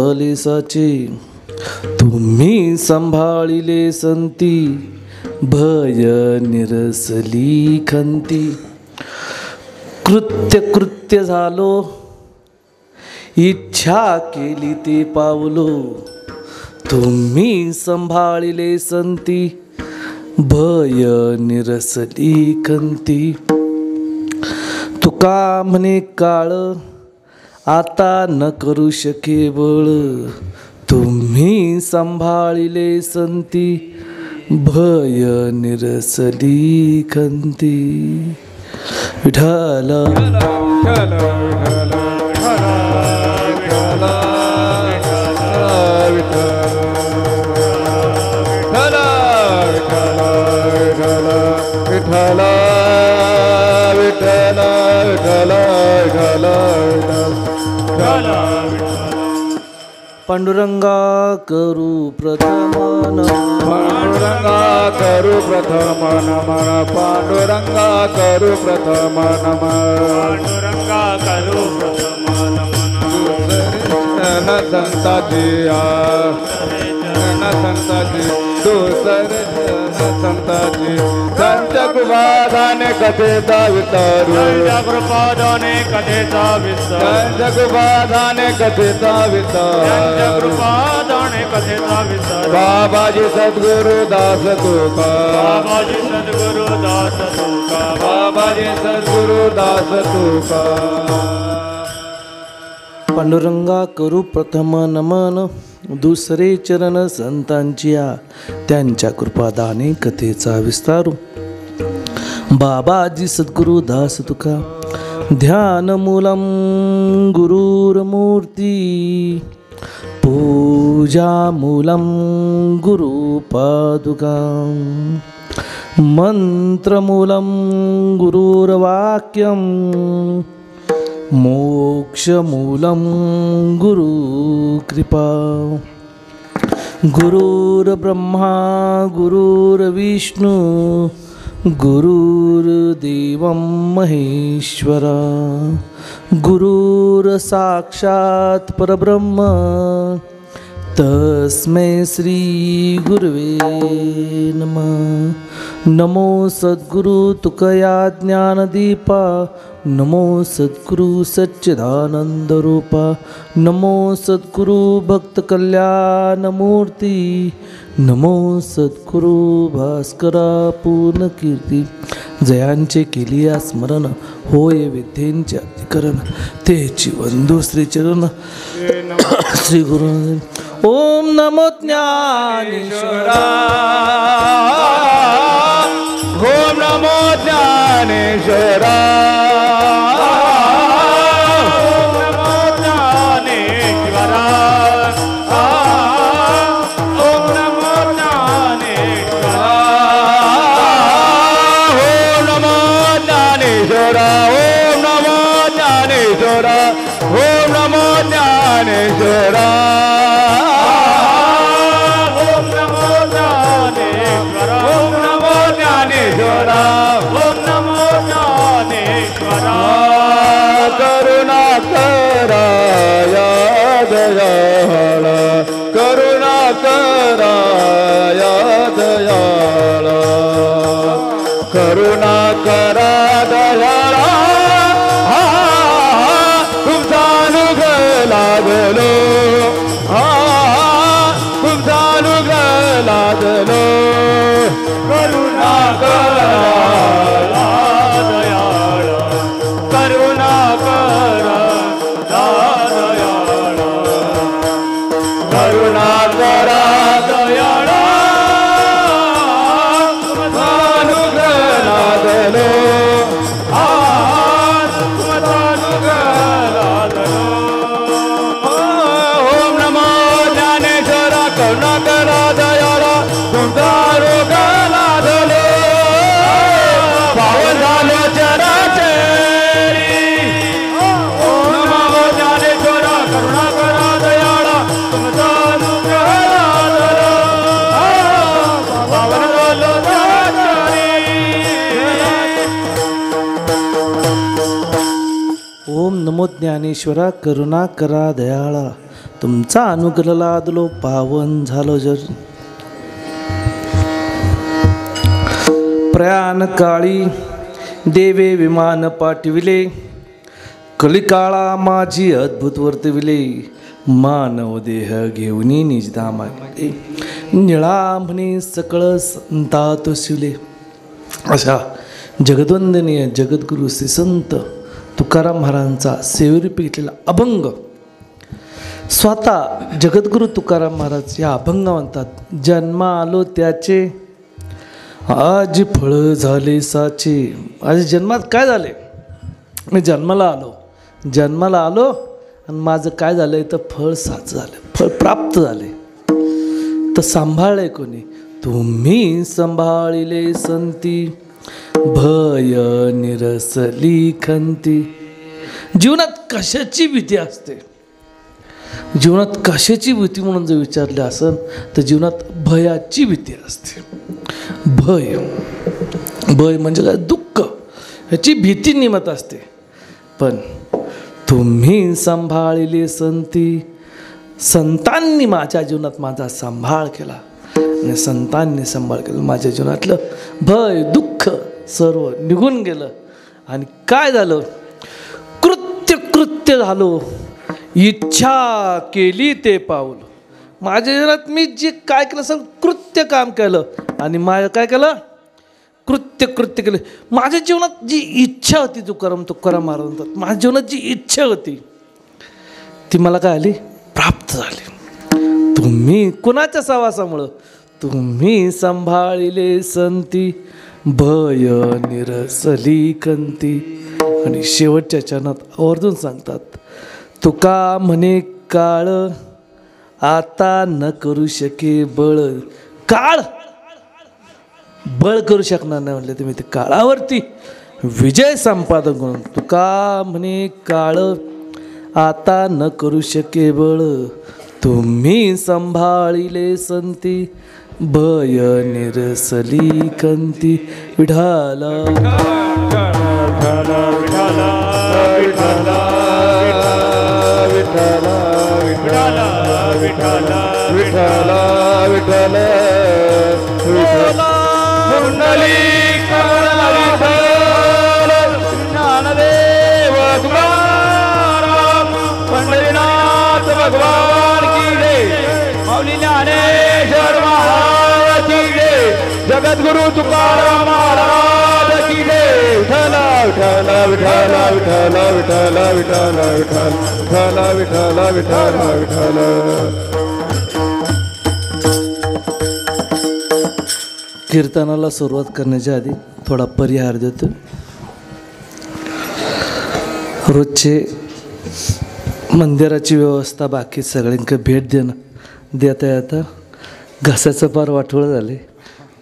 झाले साचे तुम्ही सांभाळिले संती भय निरसली खंती कृत्य झालो इच्छा केली ते पावलो तुम्ही सांभाळिले संती भय निरसली खंती तुका म्हणे काळ आता न करू शके बळ तुम्ही सांभाळिले संती भय निरसली खंती विठ्ठल पांडुरंगा करू प्रथम पांडुरंगा करू प्रथम नमन पांडुरंगा करू प्रथम नमन पांडुरंगा करू प्रथम नमन संताची संताची दुसरे संताची संत कृपादाने कथेचा विस्तारू संत कृपादाने कथेचा विस्तार संत कृपादाने कथेचा विस्तार संत कृपादाने कथेचा विस्तार बाबाजी सद्गुरु दास तुका बाबाजी सद्गुरु दास तुका बाबाजी सद्गुरु दास तुका पांडुरंगा करू प्रथम नमन दुसरे चरण संतांचिया त्यांच्या कृपादाने कथेचा विस्तारू बाबाजी सद्गुरु दास तुका ध्यान मूलम गुरुर्मूर्ती पूजा मूलम गुरु पादुका मंत्रमूलम गुरुर्वाक्यम मोक्षमूलं गुरुकृपा गुरुर्ब्रह्मा गुरुर्विष्णु गुरुर्देवं महेश्वरा गुरुर्साक्षात् परब्रह्म तस्मै श्री गुरवे नमः नमो सद्गुरु तुकया ज्ञानदीपा नमो सद्गुरु सच्चिदानंद रूपा नमो सद्गुरु भक्त कल्याण मूर्ती नमो सद्गुरु भास्करा पूर्ण कीर्ती जयांचे केलिया स्मरण होय विद्येंचे अधिकरण तेची वंदू श्रीचरण श्री गुरु ओम नमो ज्ञानेश्वरा ओम नमो ज्ञानेश्वरा करुणा करा दयाळा तुमचा अनुग्रह लागलो तुमचा अनुग्रह लागलो करुणा करा दयाळा करुणा करा दयाळा करुणा करा दयाळा नमो ज्ञानेश्वरा करुणा करा दयाळा, तुमचा अनुग्रह लादलो पावन झालो जर. प्रयाण काळी देवे विमान पाठविले, कलिकाळा माझी अद्भुत वर्तविले, मानव देह घेऊनी निजधाम आले, निळा म्हणे सकळ संतात शिवले. अशा जगद्वंदनीय जगद्गुरु श्री संत तुकाराम महाराजांचा सेवेरूपी घेतलेला अभंग स्वतः जगद्गुरु तुकाराम महाराज या अभंग म्हणतात. जन्मा आलो त्याचे आज फळ झाले साचे. आज जन्मात काय झाले? मी जन्माला आलो आणि माझं काय झालंय तर फळ साच झालं, फळ प्राप्त झाले. तर सांभाळले कोणी? तुम्ही सांभाळिले संती, भय निरसली खंती. जीवनात कशाची भीती असते? जीवनात कशाची भीती म्हणून जर विचारले असेल तर जीवनात भयाची भीती असते. भय म्हणजे काय? दुःख, ह्याची भीती निमत असते. पण तुम्ही सांभाळिले संती, संतांनी माझ्या जीवनात माझा सांभाळ केला आणि संतांनी सांभाळ केला. माझ्या जीवनातलं भय दुःख सर्व निघून गेलं आणि काय झालं? कृत्य झालो, इच्छा केली ते पाऊल. माझ्या जीवनात मी जे काय केलं असेल कृत्य काम केलं आणि माझं काय केलं? कृत्य केले. माझ्या जीवनात जी इच्छा होती, तुकाराम महाराज म्हणतात, माझ्या जीवनात जी इच्छा होती ती मला काय आली? प्राप्त झाली. तुम्ही कुणाच्या सहवासामुळं? तुम्ही सांभाळिले संती, भय निरसली खंती. आणि शेवटच्या चरणात आवर्जून सांगतात, तुका म्हणे काळ आता न करू शके बळ. काळ बळ करू शकणार नाही म्हणले तुम्ही, ते काळावरती विजय संपादन करून. तुका म्हणे काळ आता न करू शके बळ, तुम्ही सांभाळिले संती, भय निरसली खंती. विठाला ज्ञानदेव तुकाराम पंढरीनाथ भगवान की जय. माऊली ज्ञानेश्वर महाराज की जय. जगद्गुरु तुकाराम महाराज की जय. विठ्ठल विठ्ठल विठ्ठल विठ्ठल विठ्ठल विठ्ठल विठ्ठल विठ्ठल विठ्ठल. कीर्तनाला सुरुवात करण्याच्या आधी थोडा परिहार देतो. रोजचे मंदिराची व्यवस्था बाकी सगळ्यांना भेट देता येता घसाचं पार वाटोळं झाले,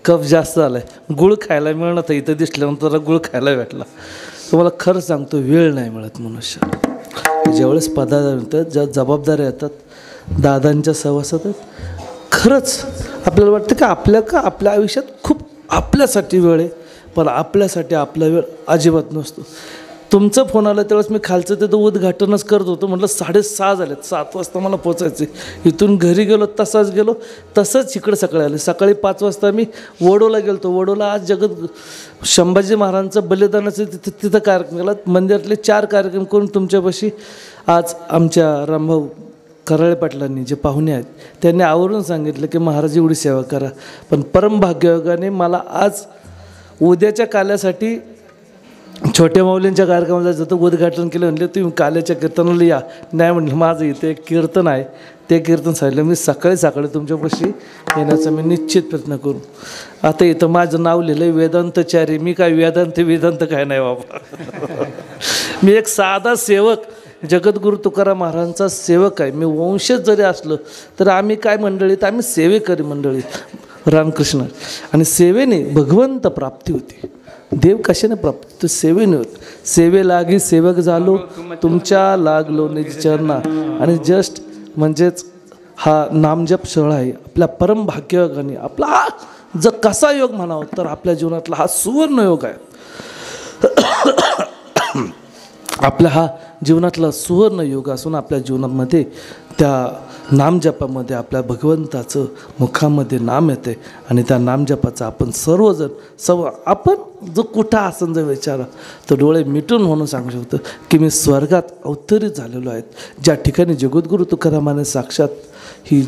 कफ जास्त झाला आहे. गुळ खायला मिळणं तर इथं दिसल्यानंतर गुळ खायला भेटला. तुम्हाला खरं सांगतो, वेळ नाही मिळत मनुष्याला. ज्यावेळेस पदार्थ येतात, ज्या जबाबदाऱ्या येतात, दादांच्या सहवासात खरंच आपल्याला वाटतं की आपल्या आयुष्यात खूप आपल्यासाठी वेळ आहे, पण आपल्यासाठी आपला वेळ अजिबात नसतो. तुमचं फोन आला त्यावेळेस मी खालचं तिथं उद्घाटनच करत होतो. म्हटलं 6:30 झालेत, 7 वाजता मला पोचायचे. इथून घरी गेलो तसंच इकडं सकाळी आले. सकाळी 5 वाजता मी वडोला गेलो. वडोला आज संभाजी महाराजांचं बलिदानाचं तिथं कार्यक्रम केला. मंदिरातले 4 कार्यक्रम करून तुमच्यापाशी आज आमच्या रामभाऊ कराळे पाटलांनी जे पाहुणे आहेत त्यांनी आवर्जून सांगितलं की महाराज एवढी सेवा करा. पण परमभाग्ययोगाने मला आज उद्याच्या काल्यासाठी छोट्या माऊलींच्या कार्यक्रमाला जातं उद्घाटन केलं. म्हणले तुम्ही काल्याच्या कीर्तनाला या. नाही म्हणलं, माझं इथे एक कीर्तन आहे, ते कीर्तन सांगितलं. मी सकाळी तुमच्यापाशी येण्याचा मी निश्चित प्रयत्न करू. आता इथं माझं नाव लिहिलं आहे वेदांतचारी. मी काय वेदांत काय नाही बाबा. मी एक साधा सेवक, जगद्गुरु तुकाराम महाराजांचा सेवक आहे. मी वंशज जरी असलं तर आम्ही काय मंडळीत, आम्ही सेवेकरी मंडळीत रामकृष्ण. आणि सेवेने भगवंत प्राप्ती होती. देव कशाने प्राप्त? तर सेवेने होत. सेवे लागी सेवक झालो, तुमच्या लागलो निज चरणा. आणि जस्ट म्हणजेच हा नामजप सोहळा आहे आपल्या परम भाग्ययोगाने. आपला जर कसा योग म्हणावा तर आपल्या जीवनातला हा सुवर्ण योग आहे. आपला हा जीवनातला सुवर्ण युग असून आपल्या जीवनामध्ये त्या नामजपामध्ये आपल्या भगवंताचं मुखामध्ये नाम येते आणि त्या नामजपाचा आपण सर्वजण आपण जो कुठं असन जर विचारा तर डोळे मिटून म्हणून सांगू शकतो की मी स्वर्गात अवतरित झालेलो आहे. ज्या ठिकाणी जगद्गुरू तुकारामाने साक्षात ही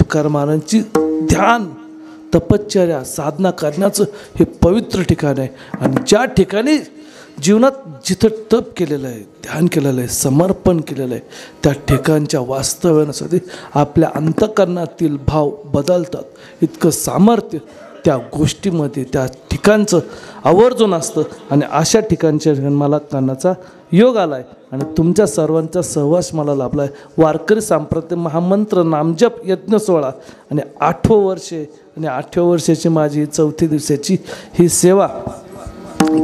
तुकारामांची ध्यान तपश्चर्या साधना करण्याचं हे पवित्र ठिकाण आहे आणि ज्या ठिकाणी जीवनात जिथं तप केलेलं आहे, ध्यान केलेलं आहे, समर्पण केलेलं आहे त्या ठिकाणच्या वास्तव्यासाठी आपल्या अंतःकरणातील भाव बदलतात. इतकं सामर्थ्य त्या गोष्टीमध्ये त्या ठिकाणचं आवर्जून असतं आणि अशा ठिकाणच्या मला करण्याचा योग आला आहे आणि तुमच्या सर्वांचा सहवास मला लाभला आहे. वारकरी सांप्रदाय महामंत्र नामजप यज्ञ सोहळा आणि 8वं वर्ष आणि 8व्या वर्षाची माझी 4थी दिवसाची ही सेवा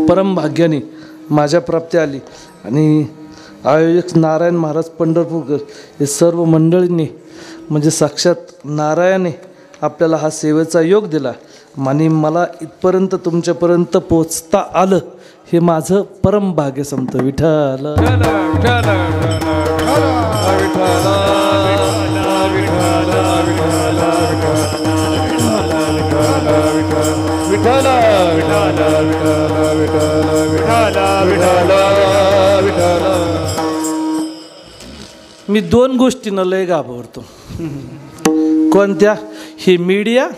परमभाग्याने माझ्या प्राप्ती आली आणि आयोजक नारायण महाराज पंढरपूरकर हे सर्व मंडळींनी म्हणजे साक्षात नारायणाने आपल्याला हा सेवेचा योग दिला आणि मला इथपर्यंत तुमच्यापर्यंत पोचता आलं हे माझं परम भाग्य समजतं. विठ्ठल मी 2 गोष्टींना लय घाबरतो. कोणत्या? हे मीडिया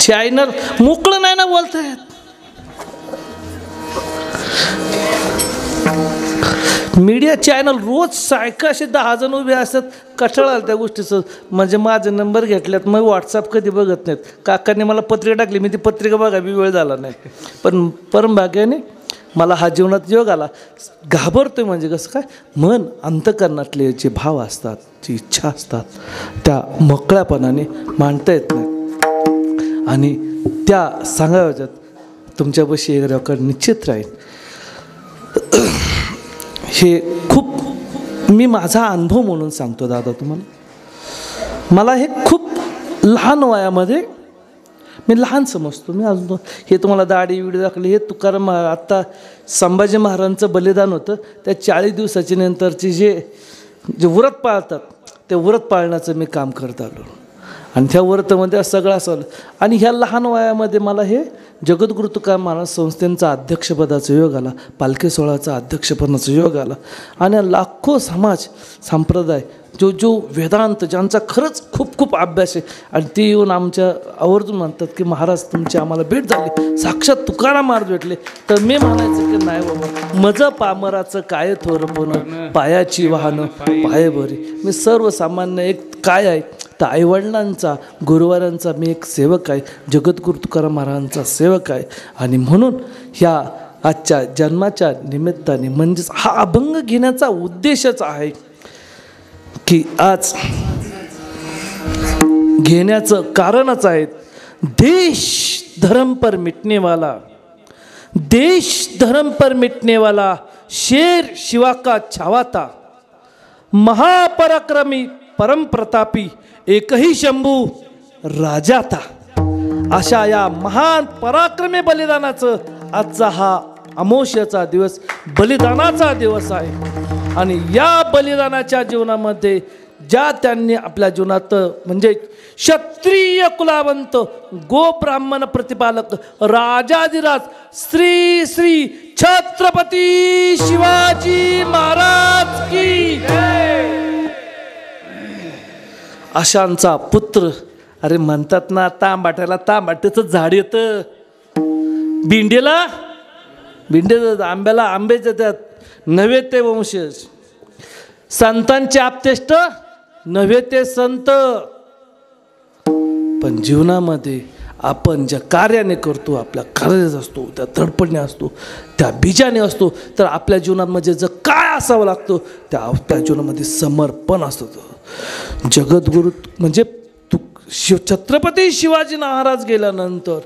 चॅनल मोकळं नाही ना बोलता येत. मीडिया चॅनल रोज सायका असे 10 जण उभे असतात. कटाळा आला त्या गोष्टीचं. म्हणजे माझे नंबर घेतल्यात मग व्हॉट्सअप कधी बघत नाहीत. काकांनी मला पत्रिका टाकली मी ती पत्रिका बघा बी वेळ झाला नाही. पण परमभाग्याने मला हा जीवनात योग आला. घाबरतोय म्हणजे कसं काय मन अंतःकरणातले जे भाव असतात जी इच्छा असतात त्या मोकळ्यापणाने मांडता येत नाहीत आणि त्या सांगाव्याच्यात तुमच्यापाशी एक रेकॉर्ड निश्चित राहील. हे खूप मी माझा अनुभव म्हणून सांगतो दादा तुम्हाला. मला हे खूप लहान वयामध्ये मी लहान समजतो. मी अजून हे तुम्हाला दाढी विडी दाखवली हे तुकाराम आत्ता संभाजी महाराजांचं बलिदान होतं त्या 40 दिवसाची नंतरचे जे व्रत पाळतात ते व्रत पाळण्याचं मी काम करत आलो आणि त्या व्रतामध्ये सगळं असं आलं आणि ह्या लहान वयामध्ये मला हे जगद्गुरू तुकाराम महाराज संस्थेचा अध्यक्षपदाचा योग आला. पालखी सोहळ्याचा अध्यक्षपदाचा योग आला आणि लाखो समाज संप्रदाय जो वेदांत ज्यांचा खरंच खूप खूप अभ्यास आहे आणि ते येऊन आमच्या आवर्जून म्हणतात की महाराज तुमची आम्हाला भेट झाली साक्षात तुकाराम महाराज भेटले. तर मी म्हणायचं की नाही बाबा मज पामराचं काय थोरपण पायाची वाहनं पाये भरी. मी सर्वसामान्य एक काय आहे तर आईवडिलांचा गुरुवारांचा मी एक सेवक आहे. जगद्गुरू तुकाराम महाराजांचा सेवक आहे आणि म्हणून ह्या आजच्या जन्माच्या निमित्ताने म्हणजेच हा अभंग घेण्याचा उद्देशच आहे की आज घेण्याचं कारणच आहे देश धर्म पर मिटने वाला, देश धर्म पर मिटने वाला शेर शिवा का छावा था, महापराक्रमी परम प्रतापी एकही शंभू राजा था. अशा या महान पराक्रमी बलिदानाचं आजचा हा अमावस्येचा दिवस बलिदानाचा दिवस आहे आणि या बलिदानाच्या जीवनामध्ये ज्या त्यांनी आपल्या जीवनात म्हणजे क्षत्रिय कुलावंत गो ब्राह्मण प्रतिपालक राजाधिराज श्री श्री छत्रपती शिवाजी महाराज की अशांचा पुत्र. अरे म्हणतात ना तांबाट्याला तांबाट्याचं झाड येतं, भिंडीला भिंडे आंब्याला आंबेच येतात. नव्हे ते वंशज संतांचे आपतेष्ट नव्हे ते संत. पण जीवनामध्ये आपण ज्या कार्याने करतो आपल्या कार्यात असतो त्या धडपडणे असतो त्या बीजाने असतो तर आपल्या जीवनामध्ये जर काय असावं लागतं त्या आपल्या जीवनामध्ये समर्पण असतं. जगद्गुरू म्हणजे छत्रपती शिवाजी महाराज गेल्यानंतर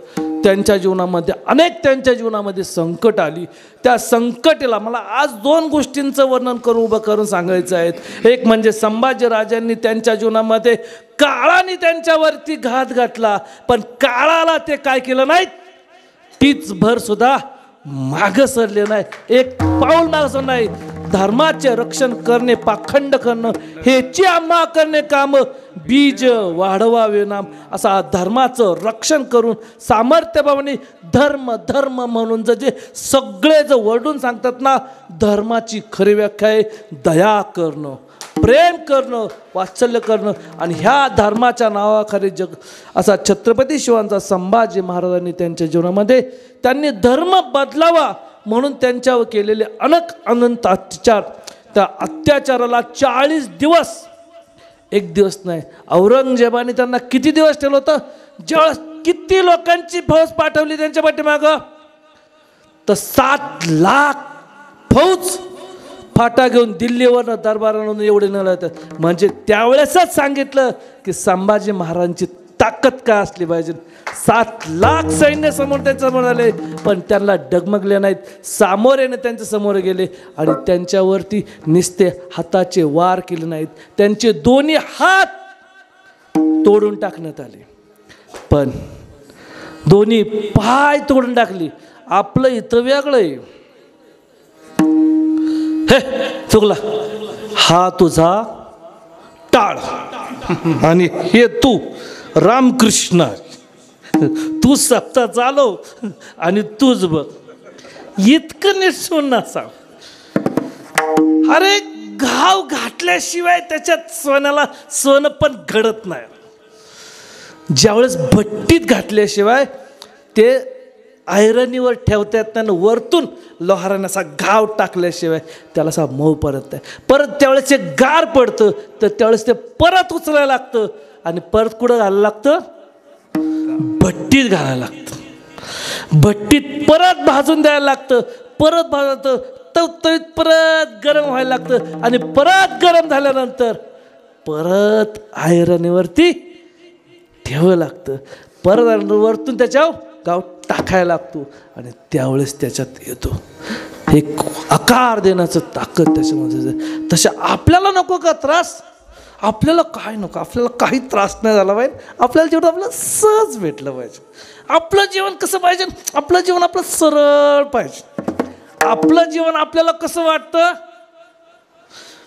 त्यांच्या जीवनामध्ये त्यांच्या जीवनामध्ये संकट आली. त्या संकटाला मला आज 2 गोष्टींचं वर्णन करून उभं करून सांगायचं आहे. एक म्हणजे संभाजी राजांनी त्यांच्या जीवनामध्ये काळाने त्यांच्यावरती घात घातला पण काळाला ते काय केलं नाही तीच भर सुद्धा मागं सरले नाही, एक पाऊल मागं नाही. धर्माचे रक्षण करणे, पाखंड करणं हेची आम्हा करणे काम, बीज वाढवावे नाम. असा धर्माचं रक्षण करून सामर्थ्यभावाने धर्म धर्म म्हणून जे सगळे जे वर्डून सांगतात ना, धर्माची खरी व्याख्या आहे दया करणं, प्रेम करणं, वात्सल्य करणं. आणि ह्या धर्माच्या नावाखाली जग असा छत्रपती शिवांचा संभाजी महाराजांनी त्यांच्या जीवनामध्ये त्यांनी धर्म बदलावा म्हणून त्यांच्यावर केलेले अनंत अत्याचार, त्या अत्याचाराला 40 दिवस, एक दिवस नाही, औरंगजेबाने त्यांना किती दिवस ठेवलं होतं. ज्यावेळेस किती लोकांची फौज पाठवली त्यांच्या पाठीमागं, तर 7 लाख फौज फाटा घेऊन दिल्लीवरनं दरबारानं एवढे न, म्हणजे त्यावेळेसच सांगितलं की संभाजी महाराजांची ताकद काय असली पाहिजे. 7 लाख सैन्य समोर त्यांच्या समोर आले, पण त्यांना डगमगले नाहीत. सामोरेने त्यांच्या समोर गेले आणि त्यांच्यावरती निस्ते हाताचे वार केले नाहीत. त्यांचे दोन्ही हात तोडून टाकण्यात आले, पण दोन्ही पाय तोडून टाकली. आपलं इथं वेगळं आहे. हे चुकला, हा तुझा टाळ आणि हे तू रामकृष्ण, तू सप्ताह चालव आणि तूच बघ. इतकं निसून नसाव. अरे घाव घातल्याशिवाय त्याच्यात सोन्याला सोनं पण घडत नाही. ज्यावेळेस भट्टीत घातल्याशिवाय ते आयरनीवर ठेवता येत नाही, वरतून लोहाराने असा घाव टाकल्याशिवाय त्याला असा मऊ परत नाही. परत त्यावेळेस ते गार पडतं, तर त्यावेळेस ते परत उचलायला लागतं आणि परत कुठं घालायला लागतं, भट्टीत घालायला लागतं. भट्टीत परत भाजून द्यायला लागतं, परत भाजतं, तवतवीत परत गरम व्हायला लागतं आणि परत गरम झाल्यानंतर परत आयरनीवरती ठेवावं लागतं. परत वरतून त्याच्यावर गाव टाकायला लागतो आणि त्यावेळेस त्याच्यात येतो एक आकार देण्याचं ताकद त्याच्यामध्ये. तशा आपल्याला नको का त्रास, आपल्याला काय नको, आपल्याला काही त्रास नाही झाला पाहिजे. आपल्याला जेवढं आपलं सहज भेटलं पाहिजे. आपलं जीवन कसं पाहिजे, आपलं जीवन आपलं सरळ पाहिजे. आपलं जीवन आपल्याला कसं वाटतं,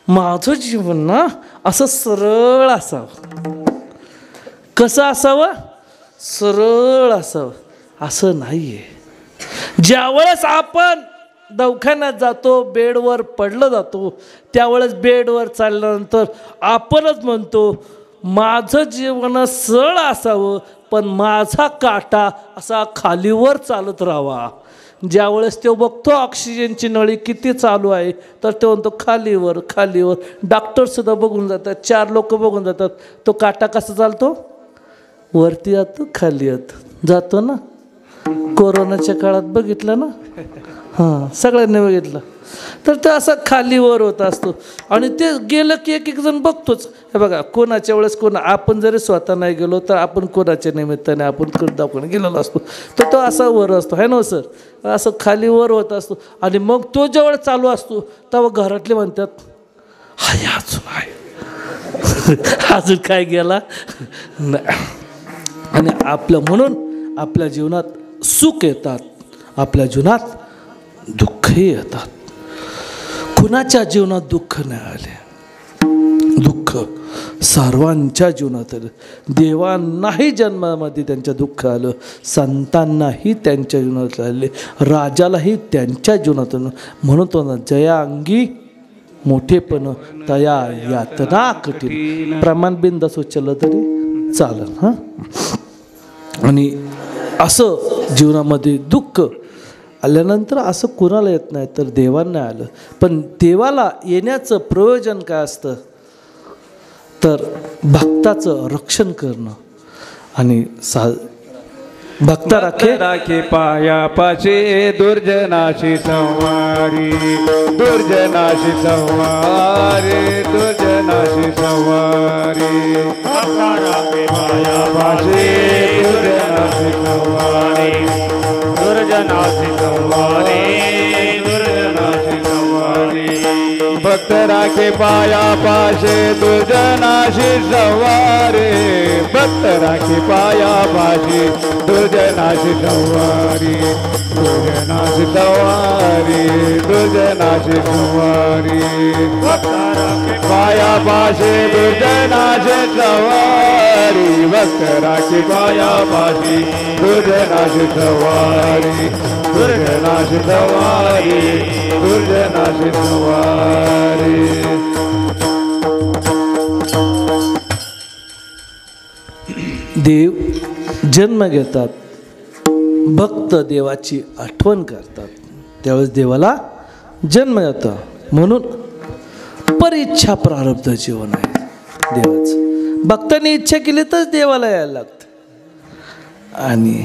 माझं जीवन ना असं सरळ असावं. कसं असावं, सरळ असावं. असं नाही आहे. ज्यावेळेस आपण दवाखान्यात जातो, बेडवर पडलं जातो, त्यावेळेस बेडवर चालल्यानंतर आपणच म्हणतो माझं जीवन सरळ असावं, पण माझा काटा असा खालीवर चालत राहावा. ज्यावेळेस तो बघतो ऑक्सिजनची नळी किती चालू आहे, तर तो म्हणतो खालीवर खालीवर. डॉक्टरसुद्धा बघून जातात, 4 लोक बघून जातात. तो काटा कसा चालतो, वरती जातो खाली येतो, जातो ना. कोरोनाच्या काळात बघितलं ना, हां सगळ्यांनी बघितलं. तर ते असं खालीवर होत असतो आणि ते गेलं की एक एक जण बघतोच. हे बघा, कोणाच्या वेळेस आपण जरी स्वतः नाही गेलो तर आपण कोणाच्या निमित्ताने आपण दवाखान्यात गेलेलो असतो, तर तो असा वर असतो, है ना सर, असं खालीवर होत असतो. आणि मग तो जेवढा चालू असतो तेव्हा घरातले म्हणतात हाय अजून आहे, अजून काय गेला नाही. आणि आपलं म्हणून आपल्या जीवनात सुख येतात, आपल्या जीवनात दुःखही येतात. कुणाच्या जीवनात दुःख नाही आले, दुःख सर्वांच्या जीवनात आलं. देवांनाही जन्मामध्ये त्यांच्या दुःख आलं, संतांनाही त्यांच्या जीवनात आले, राजालाही त्यांच्या जीवनात आलं. म्हणून तो ना जया अंगी मोठेपण तया यातना कठीण. प्रमाणबिंद सुचलं तरी चालेल. हां, आणि असं जीवनामध्ये दुःख आल्यानंतर असं कुणाला येत नाही, तर देवांना आलं. पण देवाला येण्याचं प्रयोजन काय असतं, तर भक्ताचं रक्षण करणं. आणि भक्ता राखे पायापाचे दुर्जनाशी संवारी, दुर्जनाशी संवारी, दुर्जनाशी संवारी. भक्ता राखे पायापाचे दुर्जनाशी संवारी, दुर्जनाशी संवारी, दुर्जनाशी संवारी. भक्त भक्त राखे पायापाशी दुर्जनाशी संवारी भक्त राखे पायापाशी दुर्जनाशी संवारी दुर्जनाशी संवारी दुर्जनाशी संवारी पायापाशी दुर्जनाशी संवारी भक्त राखे पायापाशी दुर्जनाशी संवारी दुर्जनाशी संवारी दुर्जनाशी संवारी. देव जन्म घेतात, भक्त देवाची आठवण करतात, त्यावेळेस देवाला जन्म येतो. म्हणून परीच्छा प्रारब्ध जीवन आहे देवाचं. भक्तांनी इच्छा केली तर देवाला यायला लागतं. आणि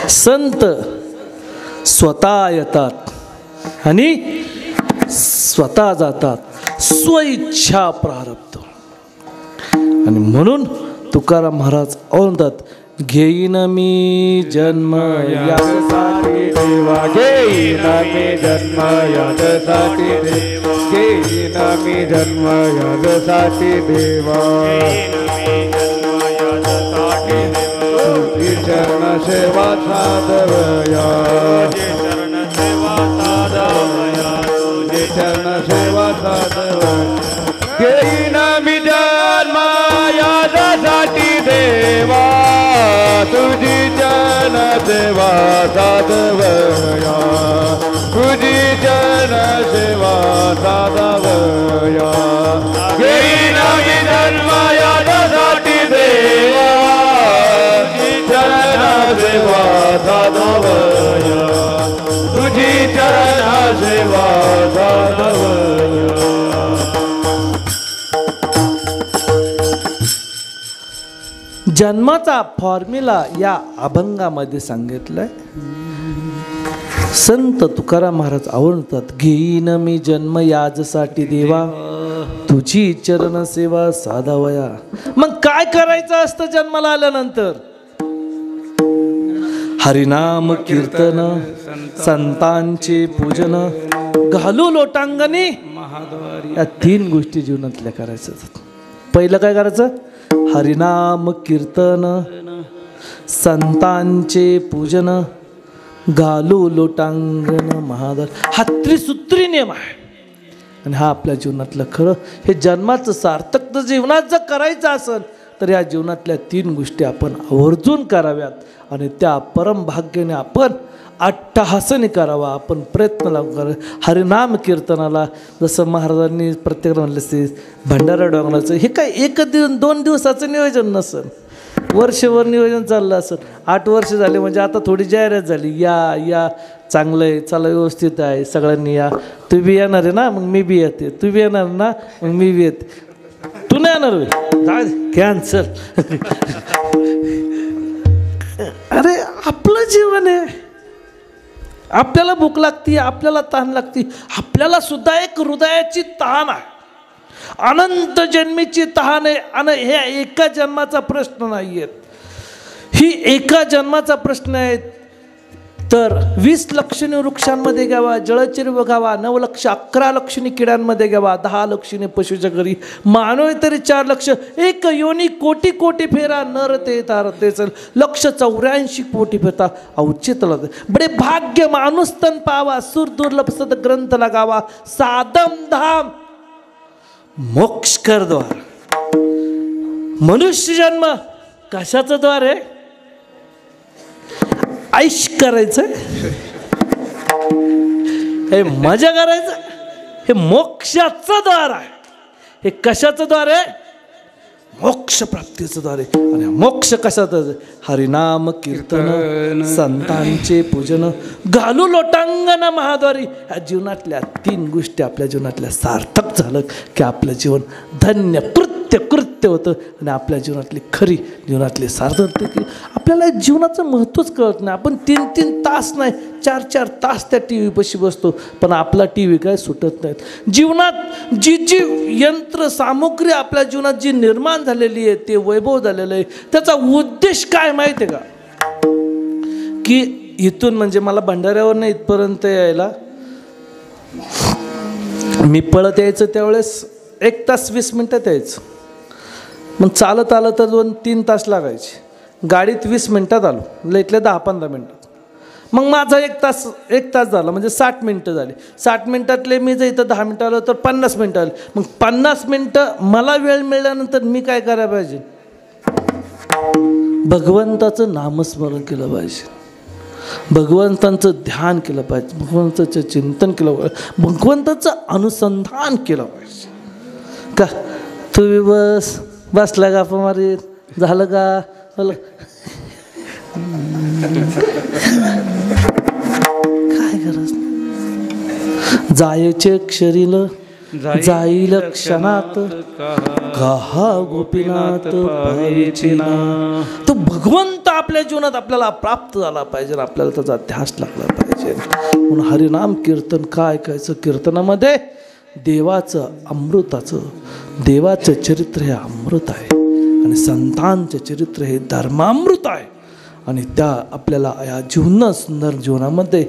संत स्वतः येतात आणि स्वतः जातात, स्वइच्छा प्रारब्ध. आणि म्हणून तुकाराम महाराज म्हणतात, घेईन मी जन्म यासाठी देवा घेईन मी जन्म यासाठी देवा घेईन मी जन्म यासाठी देवा तुझी चरण सेवा साधवया चरण सेवा साधवया तुझी चरण सेवा साधवया घेईन मी जन्म यासाठी देवा तुझी जन सेवा साधवया तुझी जन सेवा साधवया घेईन मी जन्म यासाठी देवा तुझी जन सेवा साधवया तुझी चरण सेवा साधवया. जन्माचा फॉर्म्युला या अभंगामध्ये सांगितलाय. संत तुकाराम महाराज आवडतात, घेईन मी जन्म याजसाठी देवा तुझी चरण सेवा साधावया. मग काय करायचं असतं जन्माला आल्यानंतर? हरिनाम कीर्तन, संतांचे पूजन, घालू लोटांगणी महाद्वारी. या 3 गोष्टी जीवनातल्या करायच्या. पहिलं काय करायचं? हरिनाम कीर्तन, संतांचे पूजन, घालू लोटांगण महाद्वार. हा त्रिसूत्री नियम आहे. आणि हा आपल्या जीवनातलं खरं हे जन्माचं सार्थक जर जीवनात जर करायचं असेल तर या जीवनातल्या 3 गोष्टी आपण आवर्जून कराव्यात. आणि त्या परमभाग्याने आपण अट्टहासाने करावा, आपण प्रयत्न लावून करावा. हरिनाम कीर्तनाला जसं महाराजांनी प्रत्येक म्हणलं ते भंडारा डोंगराचं हे काय 1-2 दिवसाचं नियोजन नसेल, वर्षभर नियोजन चाललं असेल. 8 वर्ष झाले म्हणजे आता थोडी जाहिरात झाली, या चांगलं आहे, चला व्यवस्थित आहे, सगळ्यांनी या. तू बी येणार आहे ना, मग मी बी येते. तू बी येणार ना, मग मी बी येते. तू नाही येणार, कॅन्सल. अरे आपलं जीवन आहे, आपल्याला भूक लागती, आपल्याला तहान लागती. आपल्याला सुद्धा एक हृदयाची तहान आहे, अनंत जन्मीची तहान आहे. आणि हे एका जन्माचा प्रश्न नाही आहेत, ही एका जन्माचा प्रश्न आहे. तर 20 लक्षणी वृक्षांमध्ये घ्यावा, जळचर बघावा, 9 लक्ष 11 लक्षणी किड्यांमध्ये घ्यावा, 10 लक्षणी पशुच्या घरी, मानवी तरी 4 लक्ष, एक योनी कोटी कोटी फेरा, नर ते तारते चल, लक्ष 84 कोटी फेरता औचितला. बडे भाग्य माणूस तन पावा, सुर दुर्लभ सद ग्रंथ लगावा, साधम धाम मोक्ष कर द्वार. मनुष्य जन्म कशाचं द्वार आहे? ऐश करायचं, हे मजा करायचं, हे मोक्षाचं द्वार आहे. हे कशाचं द्वार आहे? मोक्ष प्राप्तीचं द्वार आहे. आणि मोक्ष कशाचं? हरिनाम कीर्तन, संतांचे पूजन, घालू लोटांगण महाद्वारी. ह्या जीवनातल्या 3 गोष्टी आपल्या जीवनातल्या सार्थक झालं की आपलं जीवन धन्य कृत्य होतं. आणि आपल्या जीवनातली खरी जीवनातली सार्थक की आपल्याला जीवनाचं महत्त्वच कळत नाही. आपण 3-3 तास नाही 4-4 तास त्या टी व्हीपाशी बसतो, पण आपला टी व्ही काय सुटत नाहीत. जीवनात जी यंत्र सामुग्री आपल्या जीवनात जी निर्माण झालेली आहे, ते वैभव झालेलं आहे, त्याचा उद्देश काय माहिती आहे का? की इथून म्हणजे मला भंडाऱ्यावर नाही इथपर्यंत यायला मी पळत यायचं त्यावेळेस 1 तास 20 मिनटात यायचं. मग चालत आलं तर 2-3 तास लागायचे. गाडीत 20 मिनटात आलो, लईतल्या 10-15 मिनटात. मग माझा 1 तास झाला, म्हणजे 60 मिनटं झाली. 60 मिनटातले मी जर इथं 10 मिनटं आलो तर 50 मिनटं आली. मग 50 मिनटं मला वेळ मिळाल्यानंतर मी काय करायला पाहिजे? भगवंताचं नामस्मरण केलं पाहिजे, भगवंतांचं ध्यान केलं पाहिजे, भगवंताचं चिंतन केलं पाहिजे, भगवंताचं अनुसंधान केलं पाहिजे. का तुम्ही बसला का मारीत झालं का? काय गरज? जायचे क्षरील जाईल क्षणात, कहा गोपीनाथ पाहिचिना. तो भगवंत आपल्या जीवनात आपल्याला प्राप्त झाला पाहिजे, आपल्याला त्याचा ध्यास लागला पाहिजे. म्हणून हरिनाम कीर्तन काय ऐकायचं? कीर्तनामध्ये देवाचं अमृताचं, देवाचं चरित्र हे अमृत आहे आणि संतांचे चरित्र हे धर्मामृत आहे. आणि त्या आपल्याला या सुंदर जीवनामध्ये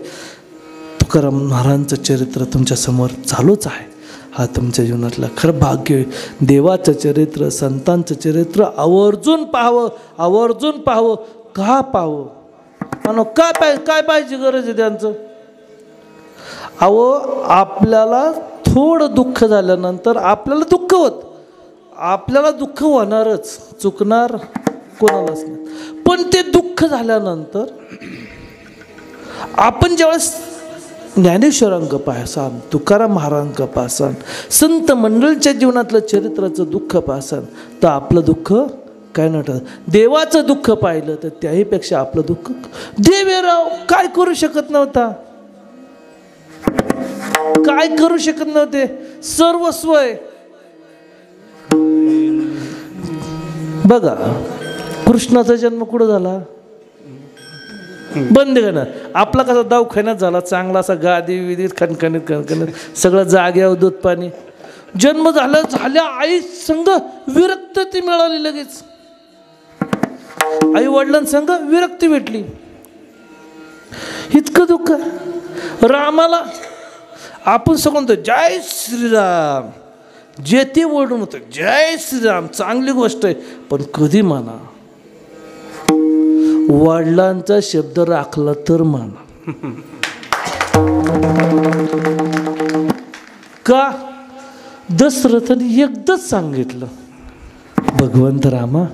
तुकाराम महाराजांचं चरित्र तुमच्यासमोर चालूच आहे. हा तुमच्या जीवनातला खरं भाग्य आहे. देवाचं चरित्र, संतांचं चरित्र आवर्जून पाहावं, आवर्जून पाहावं. का पाहावं? मानो काय पाहिजे? गरज आहे त्यांचं. आपल्याला थोडं दुःख झाल्यानंतर आपल्याला दुःख होत, आपल्याला दुःख होणारच, चुकणार कोणालाच नाही. पण ते दुःख झाल्यानंतर आपण ज्यावेळेस ज्ञानेश्वरांक पाहसान, तुकाराम महाराजांक पाहसान, संत मंडळीच्या जीवनातलं चरित्राचं दुःख पाहसान, तर आपलं दुःख काय नव्हतं. देवाचं दुःख पाहिलं तर त्याहीपेक्षा आपलं दुःख. देवेराव काय करू शकत नव्हता, काय करू शकत नव्हते, सर्वस्व आहे. बघा कृष्णाचा जन्म कुठं झाला? बंद करणार. आपला कसा दवाखान्यात झाला, चांगला असा गादी विधीत खणखणीत सगळं जाग्यावर दूध पाणी. जन्म झाल्या आई संग विरक्ती मिळाली, लगेच आई वडिलांसंग विरक्ती भेटली. इतकं दुःख रामाला. आपण सगळं जय श्रीराम, जे ते ओढून होतं जय श्रीराम, चांगली गोष्ट आहे. पण कधी म्हणा वडिलांचा शब्द राखला तर म्हणा. का? दशरथाने एकदाच सांगितलं, भगवंत रामा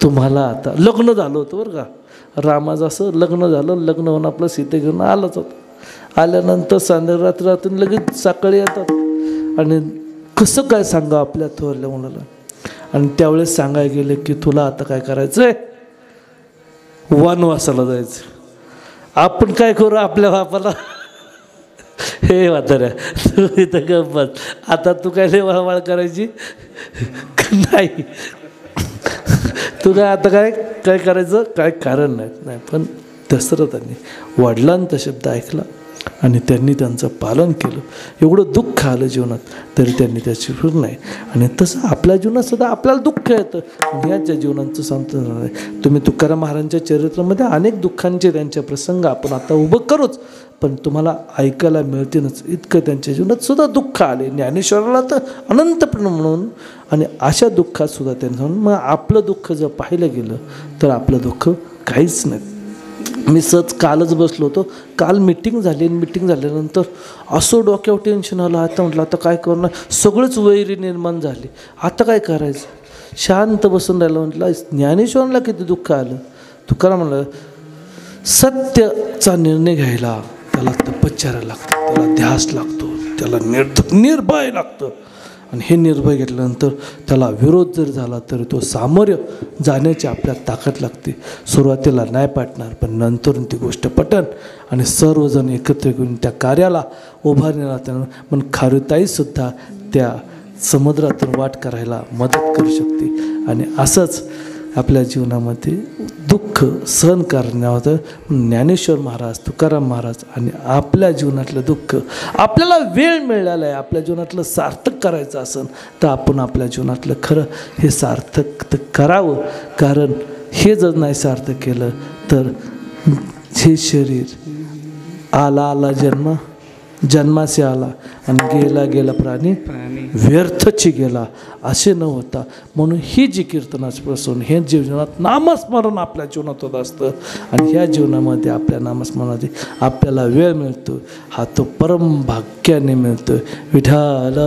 तुम्हाला आता लग्न झालं होतं बरं का. रामाचं असं लग्न झालं, लग्न होऊन आपलं सीते घेऊन आलंच होतं. आल्यानंतर संध्या रात्री लगेच सकाळी येतात. आणि कसं काय सांगा आपल्या थोरल्या मुलाला. आणि त्यावेळेस सांगायला गेले की तुला आता काय करायचं आहे? वनवासाला जायचं. आपण काय करू आपल्या बापाला? हे म्हाताऱ्या तू इथं गप्पत, आता तू काय लय वळवळ करायची नाही. तू काय आता काय करायचं काय कारण नाही. पण दशरथांनी वडिलांचा शब्द ऐकला आणि त्यांनी त्यांचं पालन केलं. एवढं दुःख आलं जीवनात तरी त्यांनी त्याची फिर नाही. आणि तसं आपल्या जीवनात सुद्धा आपल्याला दुःख येतं. याच्या जीवनाचं सांगतो नाही. तुम्ही तुकाराम महाराजांच्या चरित्रामध्ये अनेक दुःखांचे त्यांचे प्रसंग आपण आता उभं करूच, पण तुम्हाला ऐकायला मिळतीलच. इतकं त्यांच्या जीवनात सुद्धा दुःख आले. ज्ञानेश्वराला तर अनंतपणे म्हणून. आणि अशा दुःखात सुद्धा त्यांना मग आपलं दुःख जर पाहिलं गेलं तर आपलं दुःख काहीच नाही. मी सहज कालच बसलो होतो. काल मिटिंग झाली. मिटिंग झाल्यानंतर असं डोक्यावर टेन्शन आलं. आता म्हटलं आता काय करणार, सगळंच वैरी निर्माण झाली. आता काय करायचं? शांत बसून राहिलं. म्हटलं ज्ञानेश्वराला किती दुःख आलं. तुकाराम म्हणलं सत्याचा निर्णय घ्यायला त्याला तपश्चर्या लागतं, त्याला ध्यास लागतो, त्याला निर्भय लागतं. आणि हे निर्भय घेतल्यानंतर त्याला विरोध जर झाला तरी तो सामोर्य जाण्याची आपल्याला ताकद लागते. सुरुवातीला नाही पाठणार, पण नंतर ती गोष्ट पटन आणि सर्वजण एकत्र घेऊन त्या कार्याला उभारण्याला त्यांना. पण खारुताईसुद्धा त्या समुद्रातून वाट करायला मदत करू शकते. आणि असंच आपल्या जीवनामध्ये दुःख सहन करण्यावर ज्ञानेश्वर महाराज, तुकाराम महाराज. आणि आपल्या जीवनातलं दुःख आपल्याला वेळ मिळाला आहे, आपल्या जीवनातलं सार्थक करायचं असेल तर आपण आपल्या जीवनातलं खरं हे सार्थक तर करावं. कारण हे जर नाही सार्थक केलं तर हे शरीर आला जन्म जन्माशी आला आणि गेला गेला प्राणी व्यर्थची गेला असे न होता. म्हणून ही जी कीर्तनापासून हे जीवनात नामस्मरण आपल्या जीवनात होत असतं आणि ह्या जीवनामध्ये आपल्या नामस्मरणाची आपल्याला वेळ मिळतो हा तो परम भाग्याने मिळतो. विठ्ठल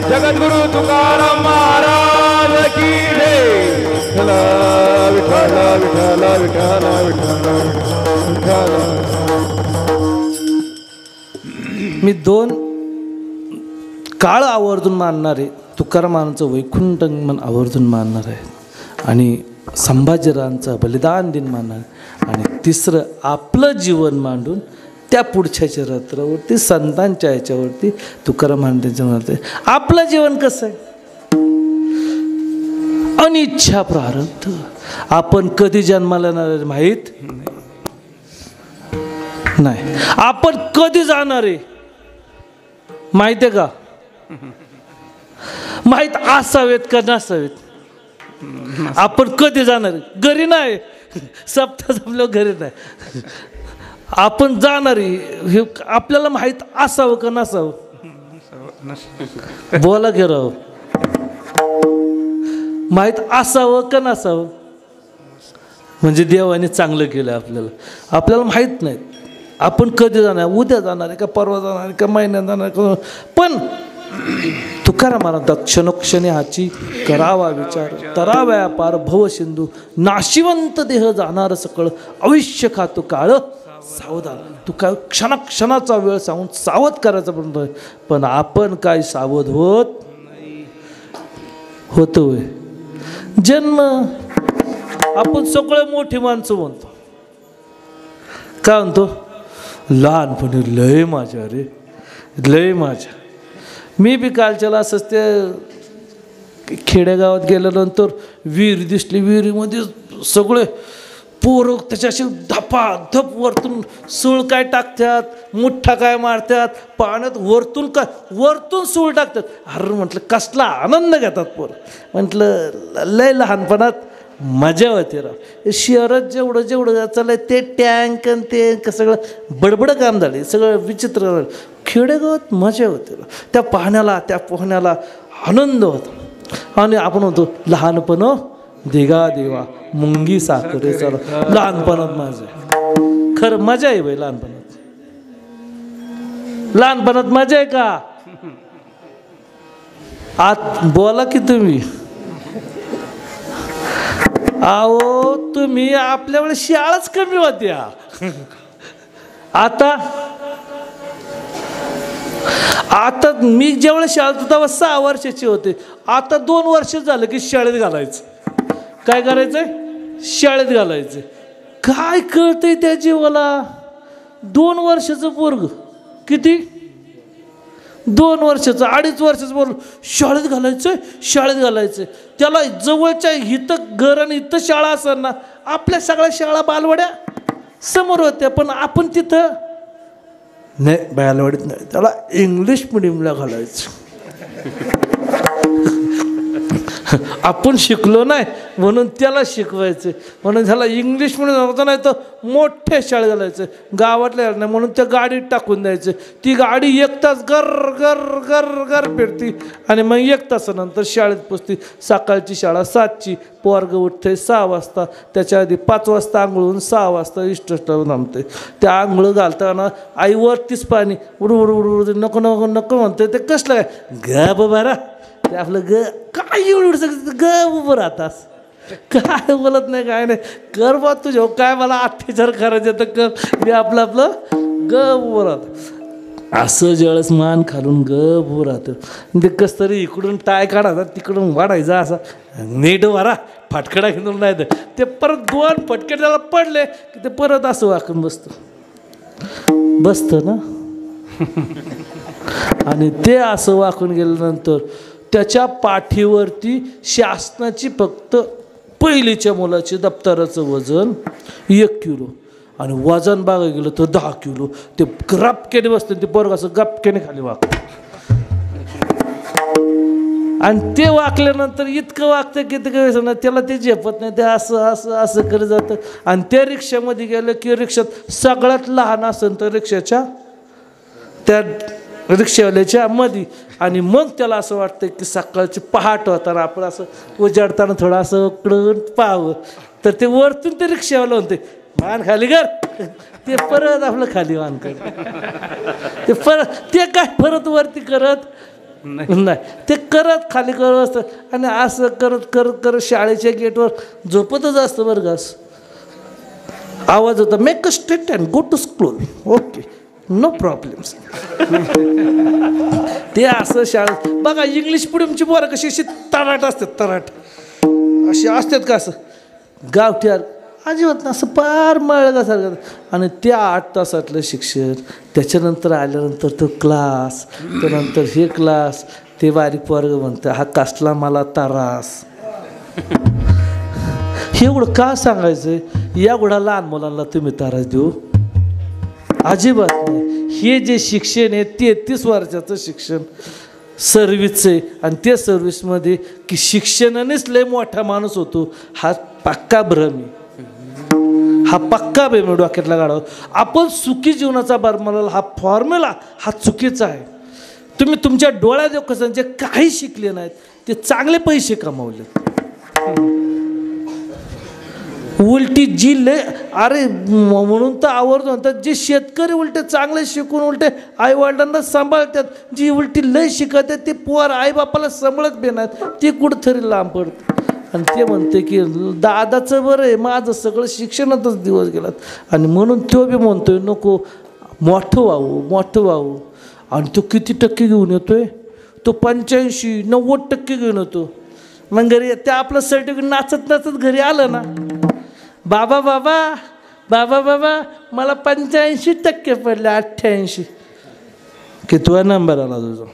जगद्गुरु तुकाराम महाराज की जय. विठ्ठल विठ्ठल विठ्ठल विठ्ठल विठ्ठल. मी 2 काळ आवर्जून मानणारे तुकारामांचं वैकुंठ मन आवर्जून मानणार आहे आणि संभाजीरावांचं बलिदान दिन मानणार आहे आणि 3रं आपलं जीवन मांडून त्या पुढच्या चरित्रावरती संतांच्या ह्याच्यावरती तुकाराम महाराजांच्या म्हणते आपलं जीवन कसं आहे. अनिच्छा प्रारब्ध. आपण कधी जन्माला येणार माहीत नाही. आपण कधी जाणार आहे माहिती आहे का. माहीत असावेत का नसावेत. आपण कधी जाणार घरी नाही. सप्ताह संपलं घरी नाही. आपण जाणारी हे आपल्याला माहीत असावं का नसावं. बोला की राव. माहीत असावं का नसावं. म्हणजे देवाने चांगलं केलं आपल्याला माहीत नाही आपण कधी जाणार. उद्या जाणार आहे का परवा जाणार आहे का महिन्यात जाणार का. पण तुकाराम महाराज क्षणोक्षणी हाची करावा विचार तराव्या पार भवसिंधू नाशिवंत देह जाणार सकळ आयुष्य खातो काळ सावधान. तू काय क्षणाचा वेळ सांगून सावध करायचा म्हणतोय पण आपण काय सावध होतोय. जन्म आपण सगळे मोठी माणसं म्हणतो. काय म्हणतो लहानपणी लय माझ्या रे लय माझ्या. मी बी कालच्याला असंच ते खेडेगावात गेल्यानंतर विहीर दिसली. विहिरीमध्ये सगळे पोरं त्याच्याशी धपाधप वरतून सूळ काय टाकतात मुठ्ठा काय मारतात पाण्यात वरतून सूळ टाकतात. अरे म्हटलं कसला आनंद घेतात पोरं. म्हटलं लय लहानपणात मजा होते राव. शहरात जेवढं चाललंय ते टँक आणि ते सगळं बडबड काम झाले सगळं विचित्र झालं. खेडेगावात मजा होते राव. त्या पोहण्याला आनंद होता. आणि आपण म्हणतो लहानपण देगा देवा मुंगी साखरे चला. लहानपणात माझं खरं मजा आहे बाई. लहानपणात मजा आहे का. आत बोला की तुम्ही. अहो तुम्ही आपल्या वेळेस शाळाच कमी होत्या. आता मी ज्यावेळेस शाळेत होतो तेव्हा 6 वर्षाचे होते. आता 2 वर्ष झालं की शाळेत घालायचं. काय करायचंय शाळेत घालायचं. काय कळतंय त्या जीवाला. 2 वर्षाचं पोरग किती 2 वर्षाचं 2.5 वर्षाचं पोरग शाळेत घालायचं. त्याला जवळच्या इथं घर आणि इथं शाळा असणार ना. आपल्या सगळ्या शाळा बालवाड्या समोर होत्या पण आपण तिथं नाही बालवाडीत नाही. त्याला इंग्लिश मिडियमला घालायचं. आपण शिकलो नाही म्हणून त्याला शिकवायचं. म्हणून त्याला इंग्लिश मिडियम होतं नाही तर मोठ्या शाळेत घालायचं. गावातल्या नाही म्हणून त्या गाडीत टाकून द्यायचं. ती गाडी 1 तास गर गर गर गर फिरती आणि मग 1 तासानंतर शाळेत पोचती. सकाळची शाळा 7ची. पोरग उठते 6 वाजता. त्याच्या आधी 5 वाजता आंघोळून 6 वाजता इष्टष्टावर थांबते. त्या आंघोळ घालताना आई वरतीच पाणी उडू नको नको नको म्हणते. ते कसलं काय ग बाबा ते आपलं काय एवढं सगळं उभं राहतास. काय बोलत नाही काय नाही. कर बा तुझ्या काय मला अत्याचार करायचं तर कर. मी आपलं उभं राहतं. असं ज्यावेळेस मान खालून उभं राहतं. ते कसं तरी इकडून टाय काढायचा तिकडून वाढायचा असा नीट वारा फटकडा घेऊन नाही तर ते परत 2 फटके त्याला पडले की ते परत असं वाकून बसतं ना. आणि ते असं वाकून गेल्यानंतर त्याच्या पाठीवरती शासनाची फक्त पहिलीच्या मुलाची दप्तराचं वजन 1 किलो आणि वजन बघायला गेलं तर 10 किलो. ते गपकेने बसते ते पोरग असं गपकेने खाली वाकतं आणि ते वाकल्यानंतर इतकं वागतं की ते काय ना त्याला ते झेपत नाही. ते असं असं असं करत जातं आणि त्या रिक्षामध्ये गेलं की रिक्षात सगळ्यात लहान असेल तर रिक्षाच्या त्या रिक्षावाल्याच्या मध्ये आणि मग त्याला असं वाटतं की सकाळची पहाट होताना आपण असं उजाडताना थोडं असं उकडून पाहावं तर ते वरतून ते रिक्षावाला म्हणते मान खाली कर. ते परत आपलं खाली मान कर. ते परत ते काय परत वरती करत नाही ते करत खाली करत असतं आणि असं करत करत करत शाळेच्या गेटवर झोपतच असतं. बरं का आवाज होता make a straight and go to school. Okay no problems. ते असं शाळेत बघा इंग्लिश मिडियमची पोरं कशी अशी तराट असतात तराट अशी असतात का असं गावठी अजिबात ना असं पार मळगासारखं. आणि त्या 8 तासातलं शिक्षण त्याच्यानंतर आल्यानंतर तो क्लास त्यानंतर हे क्लास ते बारीक पोरगं म्हणतं हा कसला मला त्रास. एवढं का सांगायचं एवढा लहान मुलांना तुम्ही त्रास देऊ अजिबात नाही. हे जे शिक्षण आहे 33 वर्षाचं शिक्षण सर्व्हिसचं आहे आणि त्या सर्व्हिसमध्ये की शिक्षणानेच लय मोठा माणूस होतो हा पक्का भ्रम आहे. हा पक्का भ्रम डोक्यातला गाडावा. आपण सुखी जीवनाचा फॉर्म्युला हा फॉर्म्युला हा चुकीचा आहे. तुम्ही तुमच्या डोळ्यात कसं जे काही शिकले नाहीत ते चांगले पैसे कमावले. उलटी जी लय अरे म्हणून तर आवर्जून म्हणतात जे शेतकरी उलटे चांगले शिकून उलटे आईवडिलांना सांभाळतात जी उलटी लय शिकत ते पोर आईबापाला सांभाळत बी नाहीत ते कुठंतरी लांब पडतं. आणि ते म्हणते की दादाचं बरं आहे माझं सगळं शिक्षणातच दिवस गेलात आणि म्हणून तो बी म्हणतोय नको मोठं व्हावं. आणि तो किती टक्के घेऊन येतोय तो 85-90% घेऊन येतो. मग घरी त्या आपलं सर्टिफिकेट नाचत नाचत घरी आलं ना बाबा बाबा बाबा बाबा मला 85% पडले 88 की तुझा नंबर आला तुझा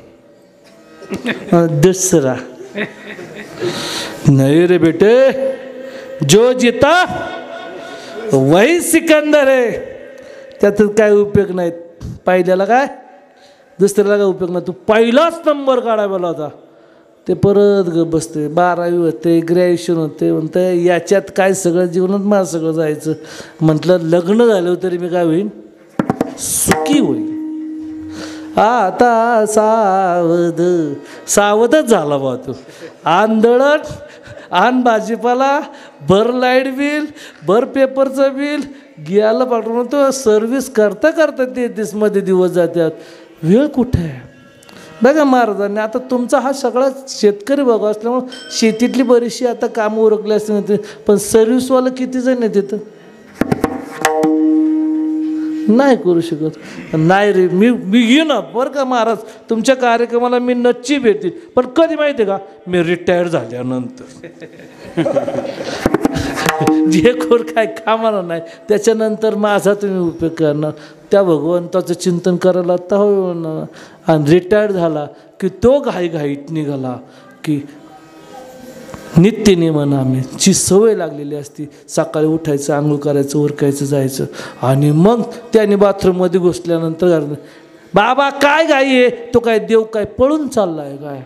दुसरा. नहीं रे बेटे जो जीता वही सिकंदर आहे. त्यातच काय उपयोग नाही. पहिल्याला काय दुसऱ्याला काय उपयोग नाही. तू पहिलाच नंबर काढायला होता ते परत ग बसते 12वी होते ग्रॅज्युएशन होते म्हणते याच्यात काय सगळं जीवनात मला सगळं जायचं. म्हटलं लग्न झालं तरी मी काय होईन सुखी होईल. आता सावधच झाला बा तू. आंदोलन आण भाजीपाला भर लाईट बिल भर पेपरचं बिल घ्यायला पाठवून तो सर्व्हिस करता करता 33मध्ये दिवस जातात. वेळ कुठे आहे बघा महाराजांनी. आता तुमचा हा सगळा शेतकरी भाग असल्यामुळं शेतीतली बरीचशी आता कामं उरकली असते पण सर्व्हिसवालं किती जण आहे तिथं नाही करू शकत. नाही रे मी येईन बरं का महाराज तुमच्या कार्यक्रमाला मी नक्की भेटेल पण कधी माहिती आहे का मी रिटायर झाल्यानंतर. जे कोण काय कामाला नाही त्याच्यानंतर माझा तुम्ही उपयोग करणार त्या भगवंताचं चिंतन करायला आता होय. आणि रिटायर झाला की तो घाईघाईत निघाला की नित्यनेमानं आम्हीची सवय लागलेली असती. सकाळी उठायचं आंघोळ करायचं उरकायचं जायचं आणि मग त्याने बाथरूममध्ये घुसल्यानंतर बाबा काय घाई आहे तो काय देव काय पळून चालला आहे काय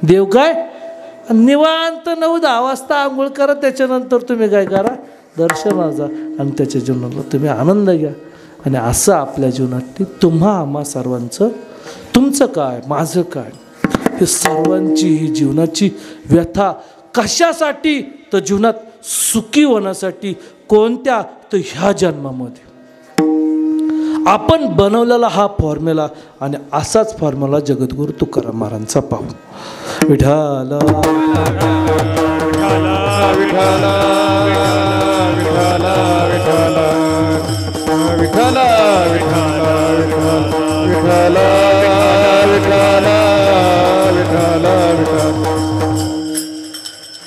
देव काय निवांत 9-10 वाजता आंघोळ करा त्याच्यानंतर तुम्ही काय करा दर्शनाला जा आणि त्याच्या जीवनाला तुम्ही आनंद घ्या. आणि असं आपल्या जीवनात तुम्हा आम्हा सर्वांचं तुमचं काय माझं काय हे सर्वांची ही जीवनाची व्यथा कशासाठी तर जीवनात सुखी होण्यासाठी. कोणत्या तर ह्या जन्मामध्ये आपण बनवलेला हा फॉर्म्युला आणि असाच फॉर्म्युला जगद्गुरू तुकाराम महाराजांचा पाहू. विठाला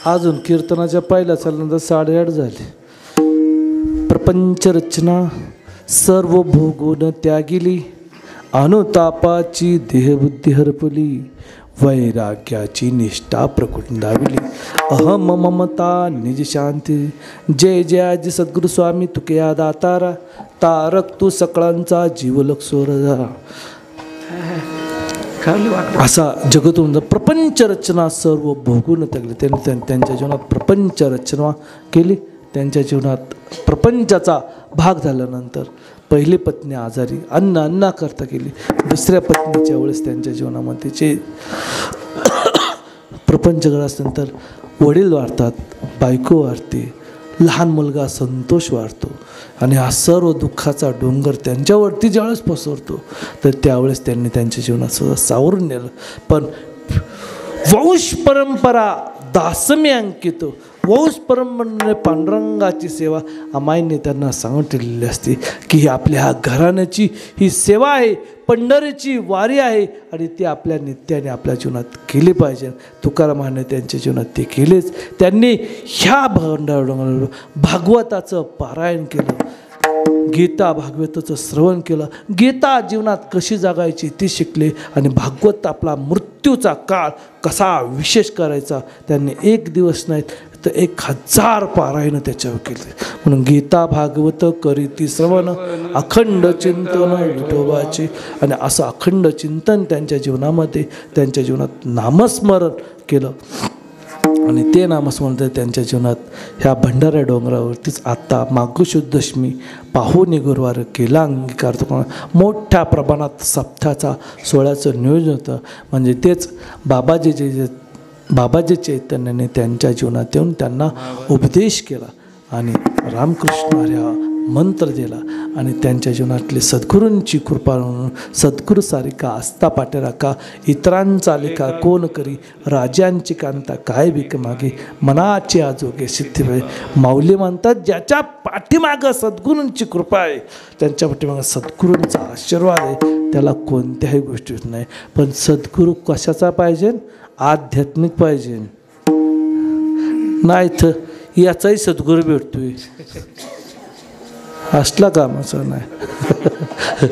अजून कीर्तनाच्या पहिल्या चालल्यानंतर 8:30 झाले. प्रपंच रचना सर्व भोगून त्यागिली अनुतापाची देहबुद्धी हरपली, वैराग्याची निष्ठा प्रकुंडाविली, अहम ममता निज शांती, जय जय आजी सद्गुरु स्वामी तुकया दातारा, तारक तू सकळांचा जीव लक्षोरा. असा जगतून प्रपंच रचना सर्व भोगून टाकली. त्यांनी त्यांच्या जीवनात प्रपंच रचना केली. त्यांच्या जीवनात प्रपंचाचा भाग झाल्यानंतर पहिली पत्नी आजारी, अन्ना करता गेली. दुसऱ्या पत्नीच्या वेळेस त्यांच्या जीवनामध्ये जे प्रपंच करत असल्यानंतर वडील वाढतात, बायको वाढते, लहान मुलगा संतोष वाढतो आणि हा सर्व दुःखाचा डोंगर त्यांच्यावरती ज्यावेळेस पसरतो तर त्यावेळेस त्यांनी त्यांच्या जीवनात सुद्धा सावरून नेलं. पण वंश परंपरा दासमी अंकित, वंश परंपरेने पांडुरंगाची सेवा अमाईने त्यांना सांगितलेली असते की ही आपल्या घराण्याची ही सेवा आहे, पंढरीची वारी आहे आणि ती आपल्या नित्याने आपल्या जीवनात केली पाहिजे. तुकारामाने त्यांच्या जीवनात ते केलेच. त्यांनी ह्या भागवताचं पारायण केलं, गीता भागवताचं श्रवण केलं, गीता जीवनात कशी जगायची ती शिकले आणि भागवत आपला मृत्यूचा काळ कसा विशेष करायचा त्यांनी एक दिवस नाहीत तर 1000 पारायण त्याच्यावर केले. म्हणून गीता भागवत करीती श्रवण, अखंड चिंतन विठोबाचे. आणि असं अखंड चिंतन त्यांच्या जीवनामध्ये त्यांच्या जीवनात नामस्मरण केलं आणि ते नामस्मरण त्यांच्या जीवनात ह्या भंडारा डोंगरावरतीच आत्ता माघशुद्ध दशमी पाहुणे गुरुवार केला अंगीकार. मोठ्या प्रमाणात सप्ताहाचा सोहळ्याचं नियोजन होतं. म्हणजे तेच बाबाजी चैतन्याने त्यांच्या जीवनात येऊन त्यांना उपदेश केला आणि रामकृष्ण हरी हा मंत्र दिला आणि त्यांच्या जीवनातली सद्गुरूंची कृपा म्हणून सद्गुरू सारिका आस्था पाटे राखा, इतरांचा लेखा कोण करी, राजांची कांता काय भीक मागे, मनाचे आजोगे सिद्धी वेळे. माऊली म्हणतात ज्याच्या पाठीमागं सद्गुरूंची कृपा आहे, त्यांच्या पाठीमागं सद्गुरूंचा आशीर्वाद आहे, त्याला कोणत्याही गोष्टीत नाही. पण सद्गुरू कशाचा पाहिजे? आध्यात्मिक पाहिजे. नाही तर याचाही सद्गुरू भेटतोय, असला कामाचा नाही,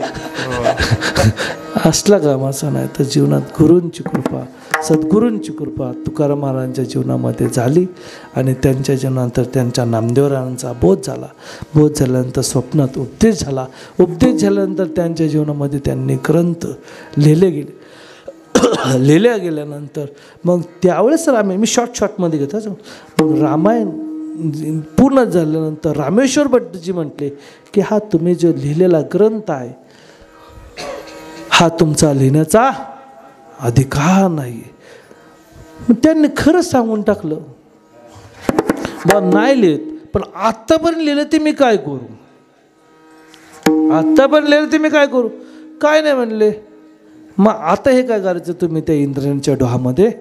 असला कामाचा नाही. तर जीवनात गुरूंची कृपा, सद्गुरूंची कृपा तुकाराम महाराजांच्या जीवनामध्ये झाली आणि त्यांच्या जीवनानंतर त्यांच्या नामदेवरायांचा बोध झाला. बोध झाल्यानंतर स्वप्नात उपदेश झाला. उपदेश झाल्यानंतर त्यांच्या जीवनामध्ये त्यांनी ग्रंथ लिहिले गेले. लिहिल्या गेल्यानंतर मग त्यावेळेस मी शॉर्टमध्ये घेतो. मग रामायण पूर्ण झाल्यानंतर रामेश्वर भट्टजी म्हटले की हा तुम्ही जो लिहिलेला ग्रंथ आहे हा तुमचा लिहिण्याचा अधिकार नाही. मग त्यांनी खरंच सांगून टाकलं, बा नाही लिहित, पण आत्तापर्यंत लिहिलं ते मी काय करू, आत्तापर्यंत लिहिलं ते मी काय करू, काय नाही म्हणले. मग आता हे काय करायचं, तुम्ही त्या इंद्रायणीच्या डोहामध्ये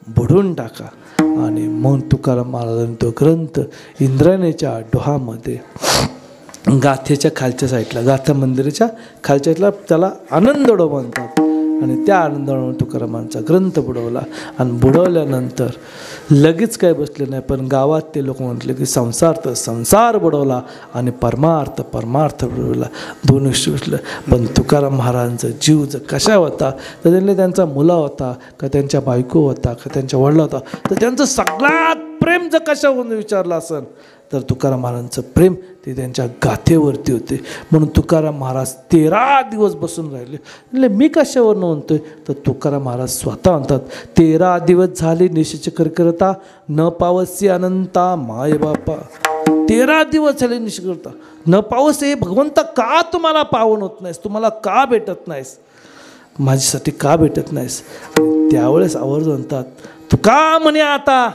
बुडवून टाका. आणि मग तुकाराम महाराजांनी तो ग्रंथ इंद्रायणीच्या डोहामध्ये गाथेच्या खालच्या साईडला, गाथा मंदिराच्या खालच्या साईडला त्याला आनंदडो म्हणतात आणि त्या आनंदडो तुकारामांचा ग्रंथ बुडवला. आणि बुडवल्यानंतर लगेच काय बसले नाही, पण गावात ते लोक म्हटले की संसार तर संसार बुडवला आणि परमार्थ बुडवला, दोन गोष्टी बसल्या. पण तुकाराम महाराजांचा जीव जर कशा होता तर त्यांनी त्यांचा मुला होता का त्यांच्या बायको होता का त्यांच्या वडिला होता, तर त्यांचं सगळ्यात प्रेम जर कशावरून विचारलं असेल तर तुकाराम महाराजांचं प्रेम ते त्यांच्या गाथेवरती होते. म्हणून तुकाराम महाराज 13 दिवस बसून राहिले. म्हणजे मी कशावरनं म्हणतोय तर तुकाराम महाराज स्वतः म्हणतात 13 दिवस झाले निशीचे करता न पावसी अनंता माय बापा. 13 दिवस झाले निशी करता न पावस. हे भगवंता का तुम्हाला पावन होत नाहीस, तुम्हाला का भेटत नाहीस, माझ्यासाठी का भेटत नाहीस. त्यावेळेस आवर्ज म्हणतात तुका म्हणे आता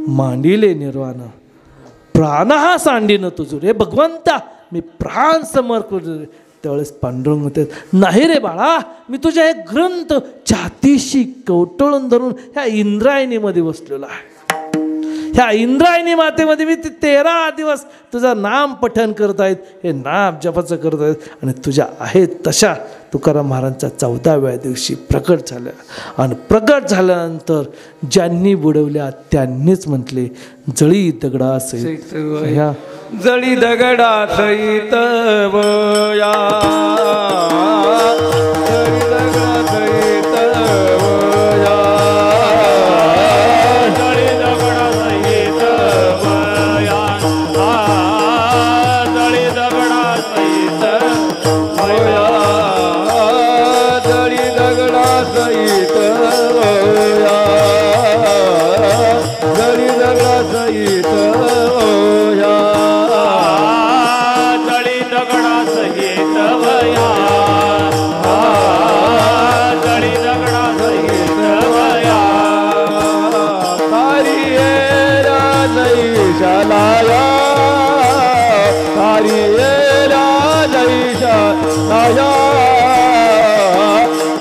मांडिले निर्वाण प्राण हा सांडीनं तुझं. रे भगवंता मी प्राण समर्पण. त्यावेळेस पांडुरंग म्हणते नाही रे बाळा, मी तुझ्या एक ग्रंथ छातीशी कवटळून धरून ह्या इंद्रायणीमध्ये बसलेलो आहे. ह्या इंद्रायणी मातेमध्ये मी 13 दिवस तुझं नाम पठण करत आहेत, हे नाम जपाचं करत आहेत आणि तुझ्या आहेत तशा तुकाराम महाराजांच्या 14व्या दिवशी प्रकट झाल्या. आणि प्रकट झाल्यानंतर ज्यांनी बुडवल्या त्यांनीच म्हटले जळी दगडा सहित ह्या जळी दगडा सहित वया जैशालाया तारी येला जैशालाया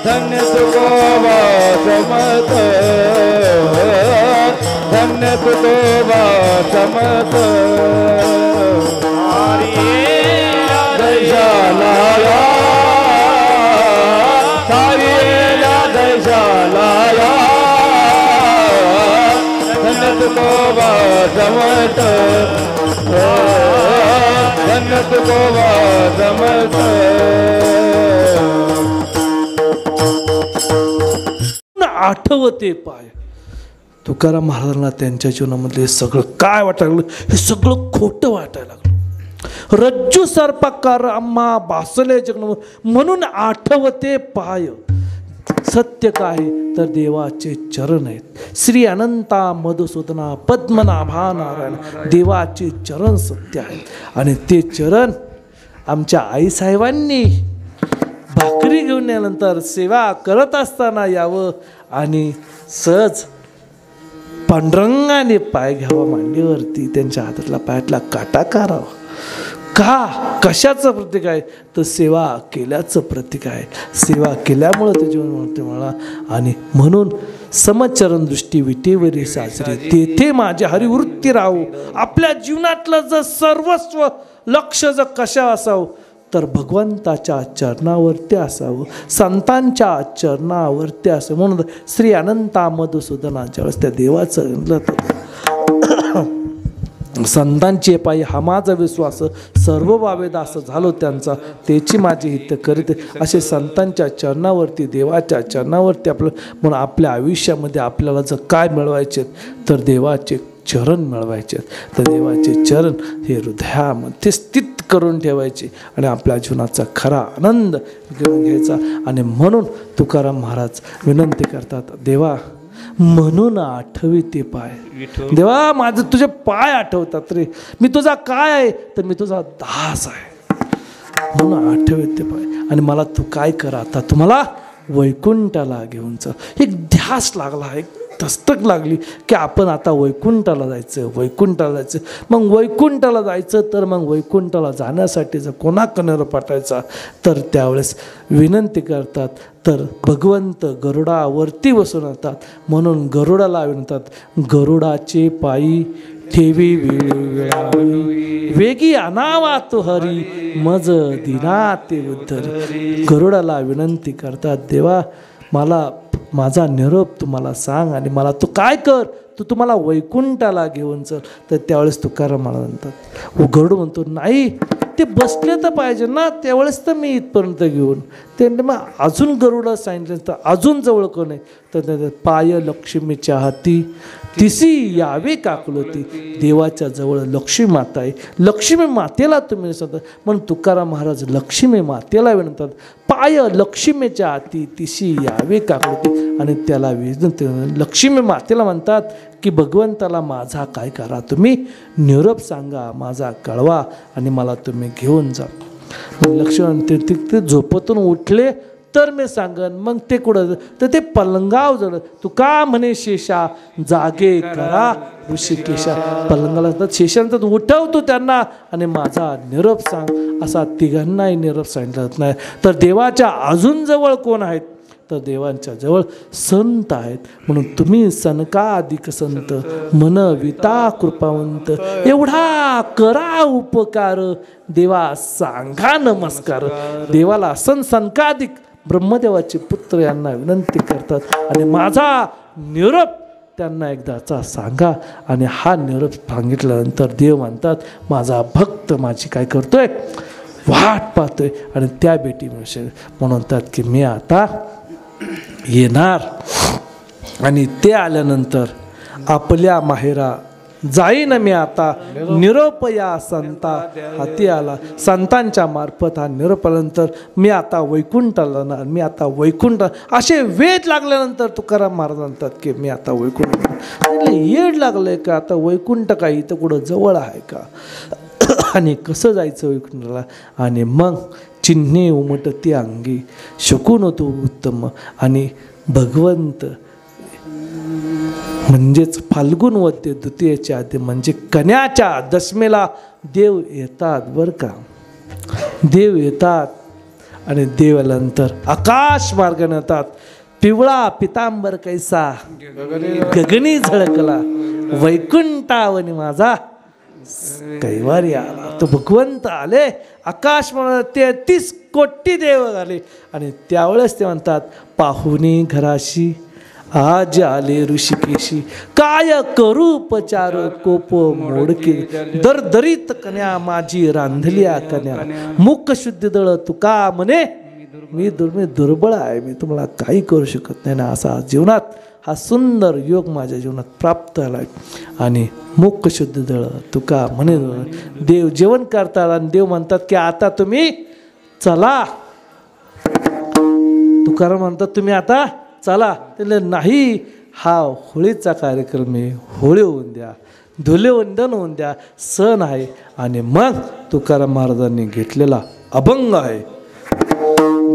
धन्य तुकोबा समत धन्य तुकोबा समत जैशालाया तारी येला जैशालाया धन्य तुकोबा समत धन्य तुकोबा समत आठवते पाय. तुकाराम महाराजांना त्यांच्या जीवनामधले हे सगळं काय वाटायला लागलं, हे सगळं खोटं वाटायला लागलं. रज्जू सर्पाकार आम्हा बासले जगन म्हणून आठवते पाय. सत्य काय तर देवाचे चरण आहेत. श्री अनंता मधुसूदना पद्मनाभा नारायण देवाचे चरण सत्य आहेत. आणि ते चरण आमच्या आईसाहेबांनी भाकरी घेऊन यानंतर सेवा करत असताना यावं आणि सहज पांडुरंगाने पाय घ्यावा मांडीवरती, त्यांच्या हातातला पायातला काटा काढावा. का कशाचं प्रतीक आहे तर सेवा केल्याचं प्रतीक आहे. सेवा केल्यामुळं ते जीवन म्हणते मला. आणि म्हणून समचरण दृष्टी विटेवरी साजरी तेथे माझ्या हरिवृत्ती राहू. आपल्या जीवनातलं जर सर्वस्व लक्ष जर कशा असावं तर भगवंताच्या चरणावरती असावं, संतांच्या चरणावरती असावं. म्हणून श्री अनंता मधुसूदना ज्यावेळेस त्या देवाचं संतांचे पायी हा माझा विश्वास सर्व वावेदास झालो त्यांचा त्याची माझी हित करीत. असे संतांच्या चरणावरती देवाच्या चरणावरती आपलं म्हणून आपल्या आयुष्यामध्ये आपल्याला जर काय मिळवायचे तर देवाचे चरण मिळवायचे. तर देवाचे चरण हे हृदयामध्ये स्थित करून ठेवायचे आणि आपल्या जीवनाचा खरा आनंद घेऊन घ्यायचा. आणि म्हणून तुकाराम महाराज विनंती करतात, देवा म्हणून आठविते पाय. देवा माझे तुझे पाय आठवतात रे. मी तुझा काय आहे तर मी तुझा दास आहे म्हणून आठविते पाय. आणि मला तू काय कर आता, तुम्हाला वैकुंठाला घेऊन जा. एक ध्यास लागला, एक दस्तक लागली की आपण आता वैकुंठाला जायचं, वैकुंठाला जायचं. मग वैकुंठाला जायचं तर मग वैकुंठाला जाण्यासाठी जर कोणाकडे पाठायचा तर त्यावेळेस विनंती करतात तर भगवंत गरुडावरती बसून येतात. म्हणून गरुडाला विनंतात, गरुडाचे पायी ठेवी वेगी आणावा तो हरी मज दिना ते उद्धरी. गरुडाला विनंती करतात, देवा मला माझा निरोप तुम्हाला सांग आणि मला तू काय कर, तू तुम्हाला वैकुंठाला घेऊन चल. तर त्यावेळेस तुकाराम मला म्हणतात, गरुड म्हणतो नाही ते बसले तर पाहिजे ना, त्यावेळेस तर मी इथपर्यंत घेऊन. ते मग अजून गरुडा सांगितलं तर अजून जवळ कोण आहे तर पाय लक्ष्मीच्या हाती तिसी यावे काकलोती. देवाच्या जवळ लक्ष्मी माता आहे, लक्ष्मी मातेला तुम्ही सांगता. म्हणून तुकाराम महाराज लक्ष्मी मातेला विनंतात, पाय लक्ष्मीच्या हाती तिशी यावे काकलोती. आणि त्याला लक्ष्मी मातेला म्हणतात की भगवंताला माझा काय करा, तुम्ही निरोप सांगा, माझा कळवा आणि मला तुम्ही घेऊन जा. लक्ष्मण ते झोपेतून उठले तर मी सांगन. मग ते कुठं तर ते पलंगाव जड तू का म्हणे शेषा जागे करा ऋषिकेशा. पलंगाला शेषांत उठवतो त्यांना आणि माझा निरोप सांग. असा तिघांनाही निरोप सांगितला नाही. तर देवाच्या अजून जवळ कोण आहेत तर देवांच्या जवळ संत आहेत. म्हणून तुम्ही सनकाधिक संत मनविता कृपावंत. एवढा करा उपकार देवा सांगा नमस्कार. देवाला सनकाधिक ब्रह्मदेवाचे पुत्र यांना विनंती करतात आणि माझा निरोप त्यांना एकदाचा सांगा. आणि हा निरोप सांगितल्यानंतर देव म्हणतात माझा भक्त माझी काय करतोय वाट पाहतोय आणि त्या भेटी म्हणतात की मी आता येणार. आणि ते आल्यानंतर आपल्या माहेरा जाईन मी आता. निरोप या संता हाती आला. संतांच्या मार्फत हा निरोप आल्यानंतर मी आता वैकुंठाला जाणार, मी आता वैकुंठ. असे वेद लागल्यानंतर तुकाराम महाराज म्हणतात की मी आता वैकुंठ. येड लागलंय का आता वैकुंठ काही इथं कुठं जवळ आहे का आणि कसं जायचं वैकुंठाला. आणि मग चिन्हे उमटती अंगी शकून होतो उत्तम. आणि भगवंत म्हणजेच फाल्गुन वद्य द्वितीयेच्या आधी म्हणजे कन्याच्या दशमीला देव येतात बरं का. देव येतात आणि देव आल्यानंतर आकाश मार्गाने येतात. पिवळा पितांबर कैसा गगनी झळकला वैकुंठावनी माझा कैवारी आला. तो भगवंत आले आकाश मला 33 कोटी देव झाले आणि त्यावेळेस ते म्हणतात पाहुणी घराशी आज आले ऋषिकेशी काय करू उपचार कोप मोडके दरदरीत कन्या माझी रांधल्या कन्या मुख शुद्धी दळ तुका म्हणे मी दुर्बळ आहे मी तुम्हाला काही करू शकत नाही ना. असा जीवनात हा सुंदर योग माझ्या जीवनात प्राप्त झाला आहे. आणि मुख शुद्ध दळ तुका म्हणे देव जेवण करतात आणि देव म्हणतात की आता तुम्ही चला. तुकाराम म्हणतात तुम्ही आता चला. त्याला नाही हा होळीचा कार्यक्रम आहे होळी होऊन द्या धुलेवंदन होऊन द्या सण आहे. आणि मग तुकाराम महाराजांनी घेतलेला अभंग आहे.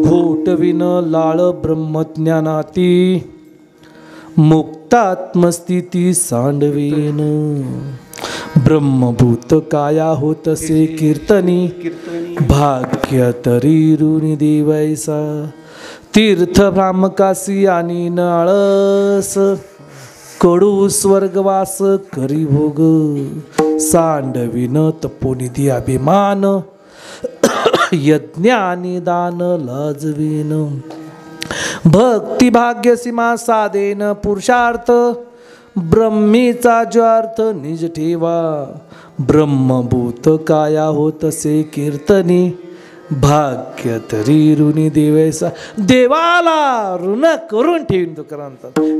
घोटविन लाळ ब्रह्मज्ञानाती मुक्तात्मस्थिती सांडवीन ब्रह्मभूत काया होतसे कीर्तनी भाग्य तरी ऋणी देवैसा तीर्थ भ्रामकासी आणि नळस कडू स्वर्गवास करी भोग सांडविन तपोनिधी अभिमान यज्ञ आणि दान लाजवीन भक्ती भाग्य सीमा साधेन पुरुषार्थ ब्रह्मीचा ज्वार्थ निज ठेवा ब्रह्मभूत काया होतसे कीर्तनी भाग्य तरी ऋणी देवैसा. देवाला ऋण करून ठेवीन तुकाराम.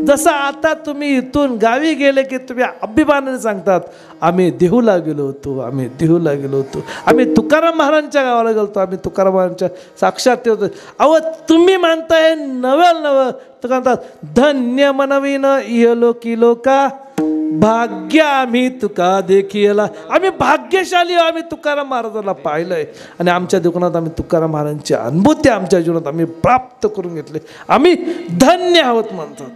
जसं आता तुम्ही इथून गावी गेले की तुम्ही अभिमानाने सांगतात आम्ही देहूला गेलो होतो आम्ही देहूला गेलो होतो आम्ही तुकाराम महाराजांच्या गावाला गेलो होतो आम्ही तुकाराम महाराजांच्या साक्षात होतो. अहो तुम्ही म्हणताय नवल नवं तर म्हणतात धन्य मनवीन इहलोकी लोका भाग्य आम्ही तुका देखील आम्ही भाग्यशाली आम्ही तुकाराम महाराजांना पाहिलंय आणि आमच्या दुकानात आम्ही तुकाराम महाराजांची अनुभूती आमच्या जीवनात आम्ही प्राप्त करून घेतले आम्ही धन्य आहोत म्हणतात.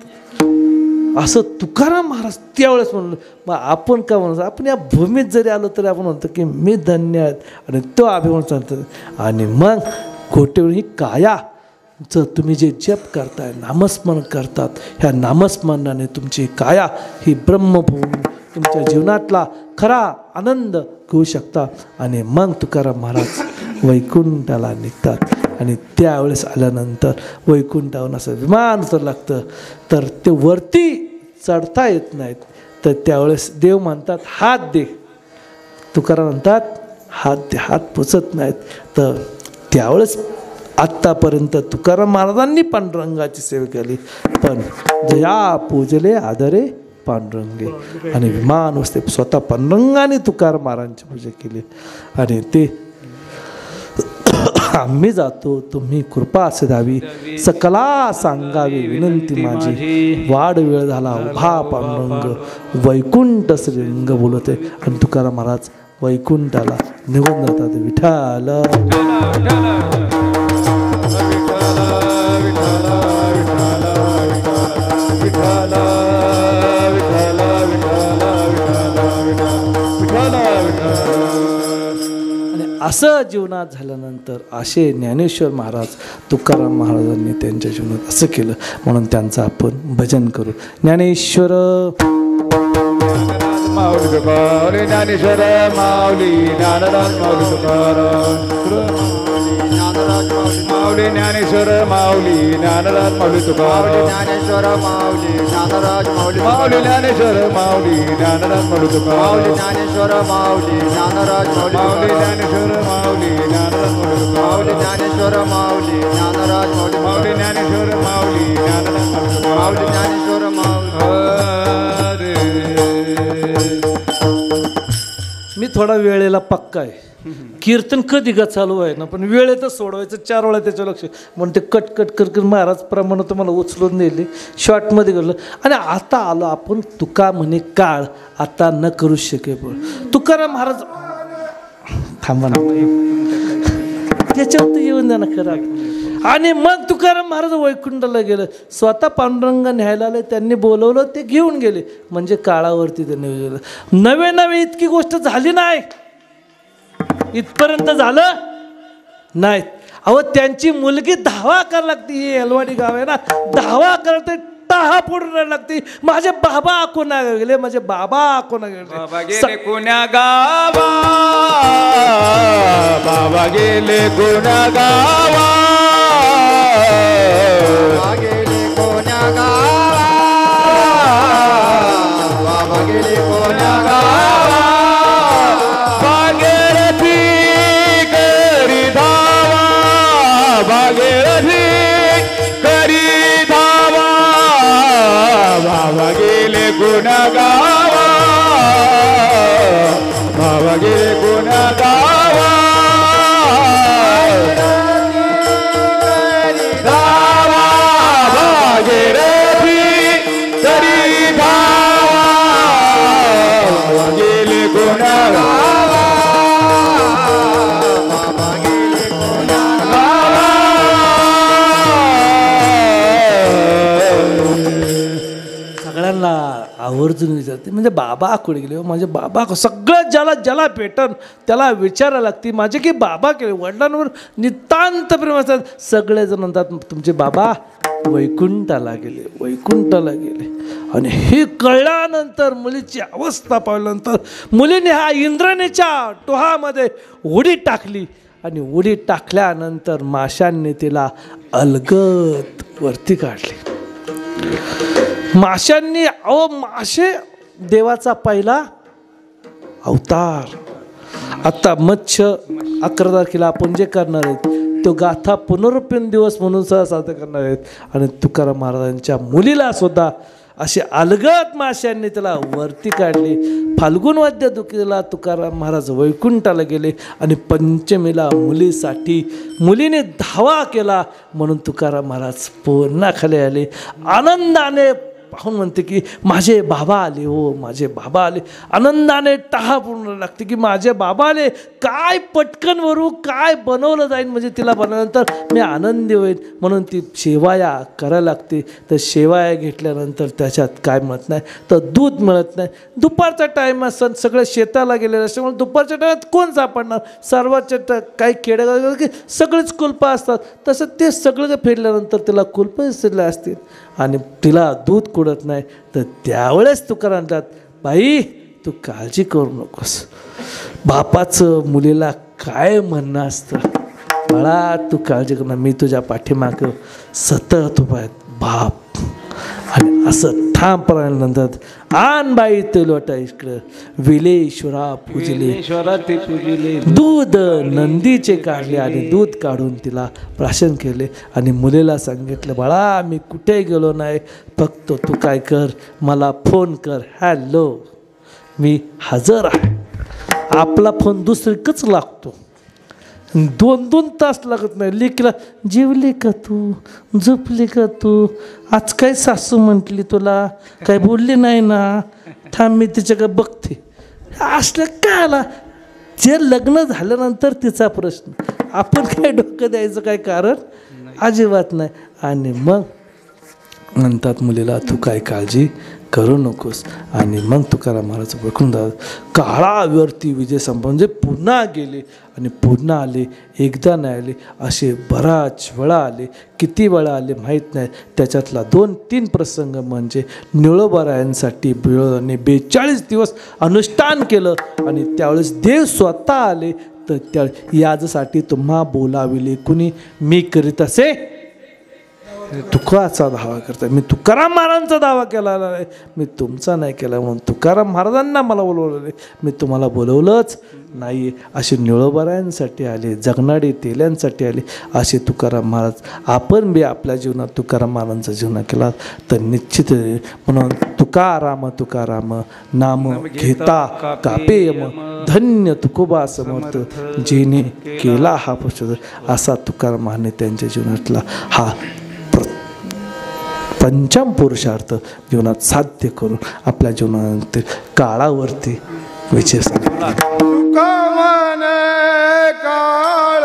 असं तुकाराम महाराज त्यावेळेस म्हणलं. मग आपण का म्हणतो आपण या भूमीत जरी आलो तरी आपण म्हणतो की मी धन्य आहेत आणि तो अभिमान सांगतो. आणि मग गोटेवर ही काया जर तुम्ही जे जप करताय नामस्मरण करतात ह्या नामस्मरणाने तुमची काया ही ब्रह्मभूमी तुमच्या जीवनातला खरा आनंद घेऊ शकता. आणि मग तुकाराम महाराज वैकुंठाला निघतात आणि त्यावेळेस आल्यानंतर वैकुंठावरून असं विमान उतर लागतं तर ते वरती चढता येत नाहीत. तर त्यावेळेस देव म्हणतात हात दे. तुकाराम म्हणतात हात दे. हात पोचत नाहीत. तर त्यावेळेस आत्तापर्यंत तुकाराम महाराजांनी पांडुरंगाची सेवा केली पण जया पूजले आदरे पांडुरंगे आणि विमान वस्ते स्वतः पांडुरंगाने तुकाराम महाराजांची पूजा केली. आणि ते आम्ही जातो तुम्ही कृपा असे द्यावी सकला सांगावी विनंती माझी वाढ वेळ झाला उभा पांडुरंग वैकुंठ श्रीरंग बोलते. आणि तुकाराम महाराज वैकुंठाला निघून जातात. विठ्ठल असं जीवनात झाल्यानंतर असे ज्ञानेश्वर महाराज तुकाराम महाराजांनी त्यांच्या जीवनात असं केलं म्हणून त्यांचं आपण भजन करू. ज्ञानेश्वर माऊली तुकाराम ज्ञानेश्वर माऊली ज्ञानराज माऊली तुकाराम माऊली ज्ञानेश्वर माऊली ज्ञानराज माऊली तुकाराम ज्ञानेश्वर माऊली ज्ञानराज माऊली माऊली ज्ञानेश्वर माऊली ज्ञानराज माऊली तुकाराम ज्ञानेश्वर माऊली ज्ञानराज माऊली ज्ञानेश्वर माऊली ज्ञानराज माऊली ज्ञानेश्वर माऊली ज्ञानराज माऊली ज्ञानेश्वर माऊली ज्ञानराज माऊली ज्ञानेश्वर मी थोडा वेळेला पक्का आहे. कीर्तन कधी का चालू आहे ना पण वेळेतच सोडवायचं 4 वेळा त्याचं लक्ष म्हणून ते कट कट कर महाराज प्रमाणे तुम्हाला उचलून दिले शॉर्टमध्ये गेलं. आणि आता आलो आपण तुका म्हणे काळ आता न करू शके पण तुकाराम महाराज थांबा ना त्याच्यावर येऊन द्या ना खरं. आणि मग तुकाराम महाराज वैकुंठाला गेलं. स्वतः पांडुरंग न्यायला आले, त्यांनी बोलवलं, ते घेऊन गेले. म्हणजे काळावरती त्यांनी गेलं. नवे नवे इतकी गोष्ट झाली नाही, इथपर्यंत झालं नाही. अहो त्यांची मुलगी धावा करायला लागती. ही एलवाडी गाव आहे ना, धावा करते, टाहा फोडून लागते. माझे बाबा कोणा गेले, माझे बाबा कोणा गेले. कोण्या गावा, बाबा गेले कोण्या गावा, गेले कोण्या गावा, बाबा गेले कोण्या गावा, भागीरथी करी धावा, भागीरथी करी धावा, बाबा गेले कोण्या गावा, बाबा गेले कोण्या गावा, धावा भागीरथी करी धावा, बाबा गेले कोण्या गावा, बाबा गेले कोण्या गावा. सगळ्यांना आवर्जून विचारते, म्हणजे बाबा कुठे गेले, माझे बाबा सगळं ज्याला भेटन त्याला विचारायला लागते, माझे की बाबा केले. वडिलांवर नितांत प्रेम असतात. सगळेजण म्हणतात तुमचे बाबा वैकुंठाला गेले, वैकुंठाला गेले. आणि हे कळल्यानंतर, मुलीची अवस्था पाहिल्यानंतर, मुलीने हा इंद्राणीच्या टोहामध्ये उडी टाकली. आणि उडी टाकल्यानंतर माशांनी तिला अलगद वरती काढली. माशांनी, अहो मासे देवाचा पहिला अवतार. आता मत्स्य 11 तारखेला आपण जे करणार आहेत तो गाथा पुनरुत्पन्न दिवस म्हणून साजरा करणार आहेत. आणि तुकाराम महाराजांच्या मुलीला सुद्धा असे अलगद माशांनी त्याला वरती काढले. फाल्गुन वद्य दुखीला तुकाराम महाराज वैकुंठाला गेले. आणि पंचमीला मुलीसाठी मुलीने धावा केला म्हणून तुकाराम महाराज पुन्हा खाली आले. आनंदाने पाहून म्हणते की माझे बाबा आले, हो माझे बाबा आले. आनंदाने टाहा पूर्ण लागते की माझे बाबा आले. काय पटकन वरू, काय बनवलं जाईल, म्हणजे तिला बनवल्यानंतर मी आनंदी होईल म्हणून ती शेवाया करायला लागते. तर शेवाया घेतल्यानंतर त्याच्यात काय मिळत नाही, तर दूध मिळत नाही. दुपारचा टाईम असतात, सगळे शेताला गेलेले असल्यामुळे दुपारच्या टायमात कोण सापडणार. सर्वांच्या काही खेडेगाव की सगळेच कुलपं असतात, तसं ते सगळं फेडल्यानंतर तिला कुलपं दिसले असतील आणि तिला दूध कुडत नाही. तर त्यावेळेस तुकाराम म्हणतात, बाई तू काळजी करू नकोस. बापाचं मुलीला काय म्हणणं असतं, बाळा तू काळजी करू, मी तुझ्या पाठीमागं सतत उभा आहे बाप. आणि असं ठामपणाने म्हणतात, आण बाई तेलोटा इकडं विलेश्वरा पूजले. दूध नंदीचे काढले आणि दूध काढून तिला प्राशन केले. आणि मुलीला सांगितलं, बाळा मी कुठे गेलो नाही, फक्त तू काय कर, मला फोन कर, हॅलो मी हजर आहे. आपला फोन दुसरीकच लागतो, 2-2 तास लागत नाही. लेकीला जेवली का तू, झोपली का तू, आज काय सासू म्हटली तुला, काय बोलली नाही ना, थांब मी तिच्याकडे बघते. असलं काय आला, जे लग्न झाल्यानंतर तिचा प्रश्न, आपण काय डोकं द्यायचं काय कारण अजिबात नाही. आणि मग म्हणतात मुलीला तू काय काळजी करू नकोस. आणि मग तुकाराम महाराज बघून काळावरती विजय संपन्न, म्हणजे पुन्हा गेले आणि पुन्हा आले. एकदा नाही आले, असे बराच वेळा आले. किती वेळा आले माहीत नाही. त्याच्यातला 2-3 प्रसंग म्हणजे निळोबारायांसाठी बिळोबांनी 42 दिवस अनुष्ठान केलं. आणि त्यावेळेस देव स्वतः आले. तर त्या याजसाठी तुम्हा बोलाविले कुणी, मी करीत असे तुकाचा दावा करता. मी तुकाराम महाराजांचा दावा केला नाही, मी तुमचा नाही केला. म्हणून तुकाराम महाराजांना मला बोलवलं, मी तुम्हाला बोलवलंच नाही. असे निळोबारायांसाठी आले, जगणारे तेल्यांसाठी आले असे तुकाराम महाराज. आपण बी आपल्या जीवनात तुकाराम महाराजांचा जीवन केला तर निश्चित. म्हणून तुकाराम तुकाराम नाम घेता कापेयम, धन्य तुकोबा समर्थ जेने केला हा पुरुष. असा तुकाराम महाराजांनी त्यांच्या जीवनातला हा पंचम पुरुषार्थ जीवनात साध्य करून आपल्या जीवनातील काळावरती विजय सांगितला. तुका म्हणे काळ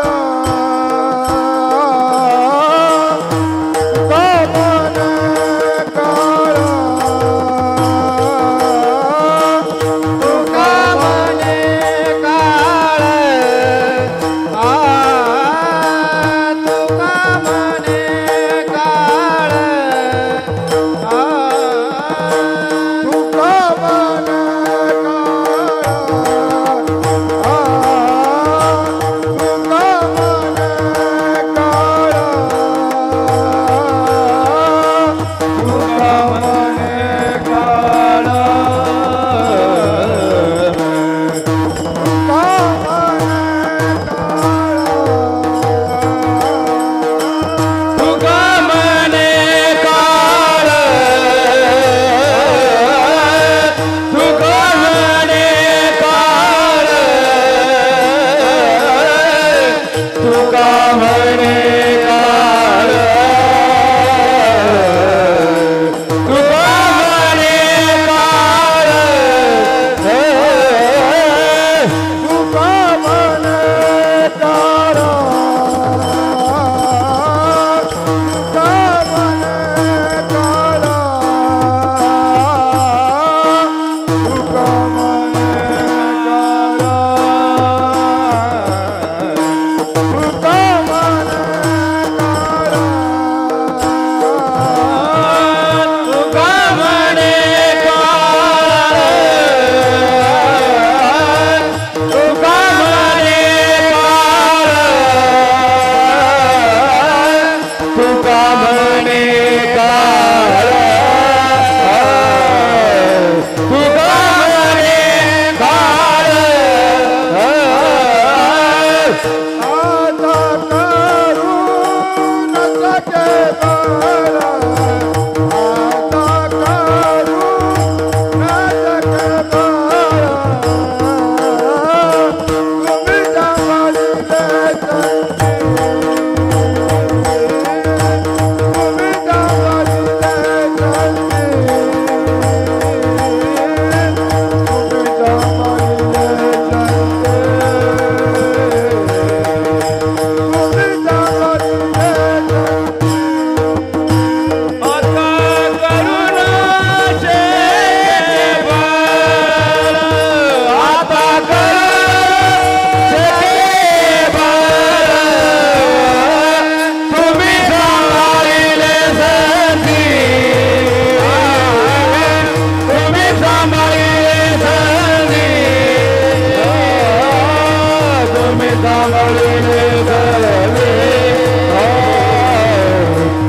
सांभाळिले सगळे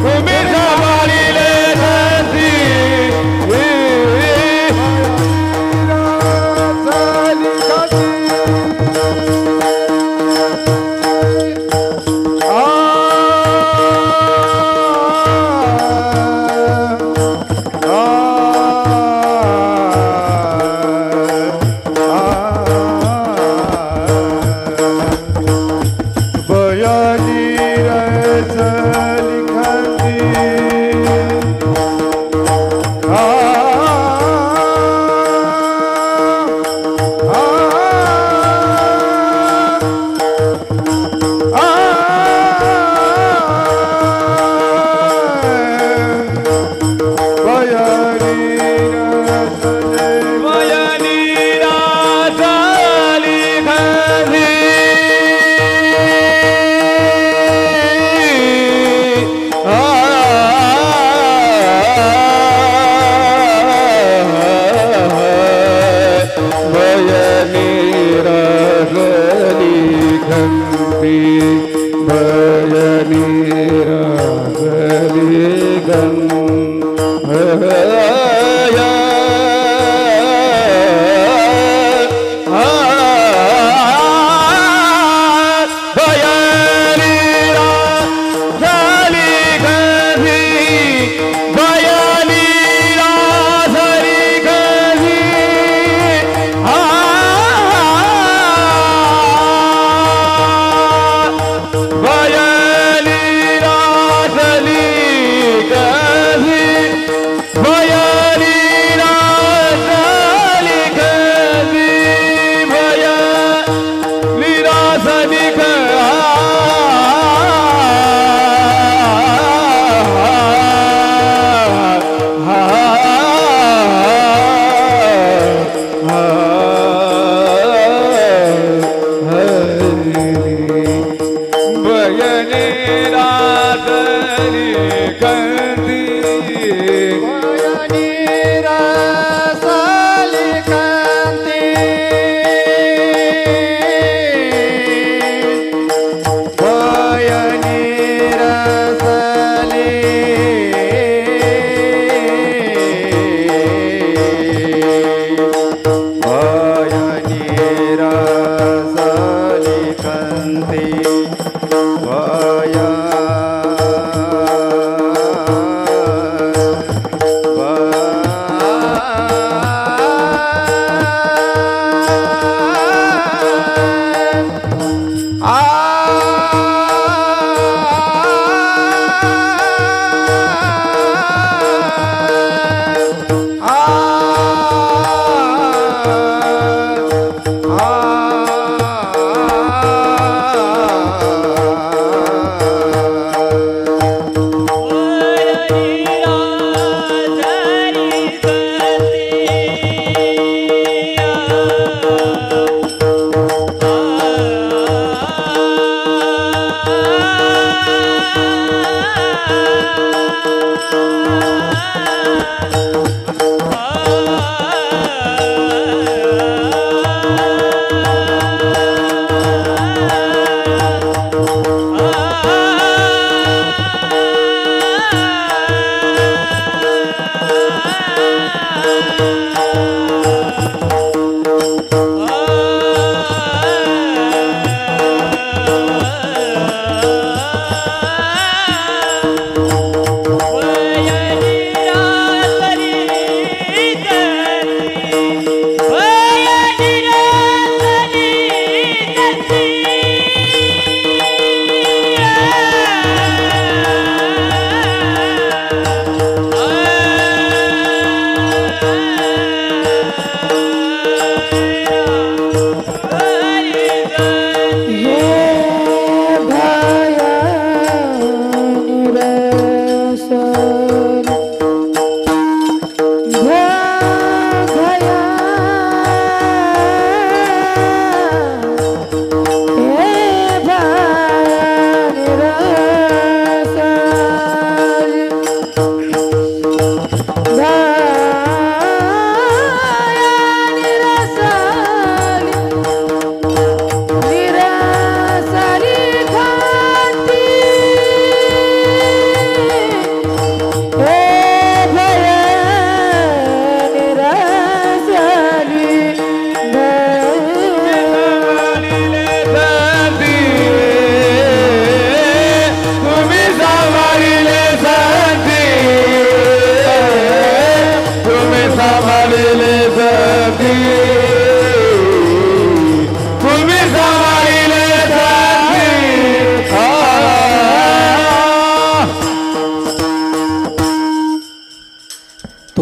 तुम्ही सांभाळिले सगळी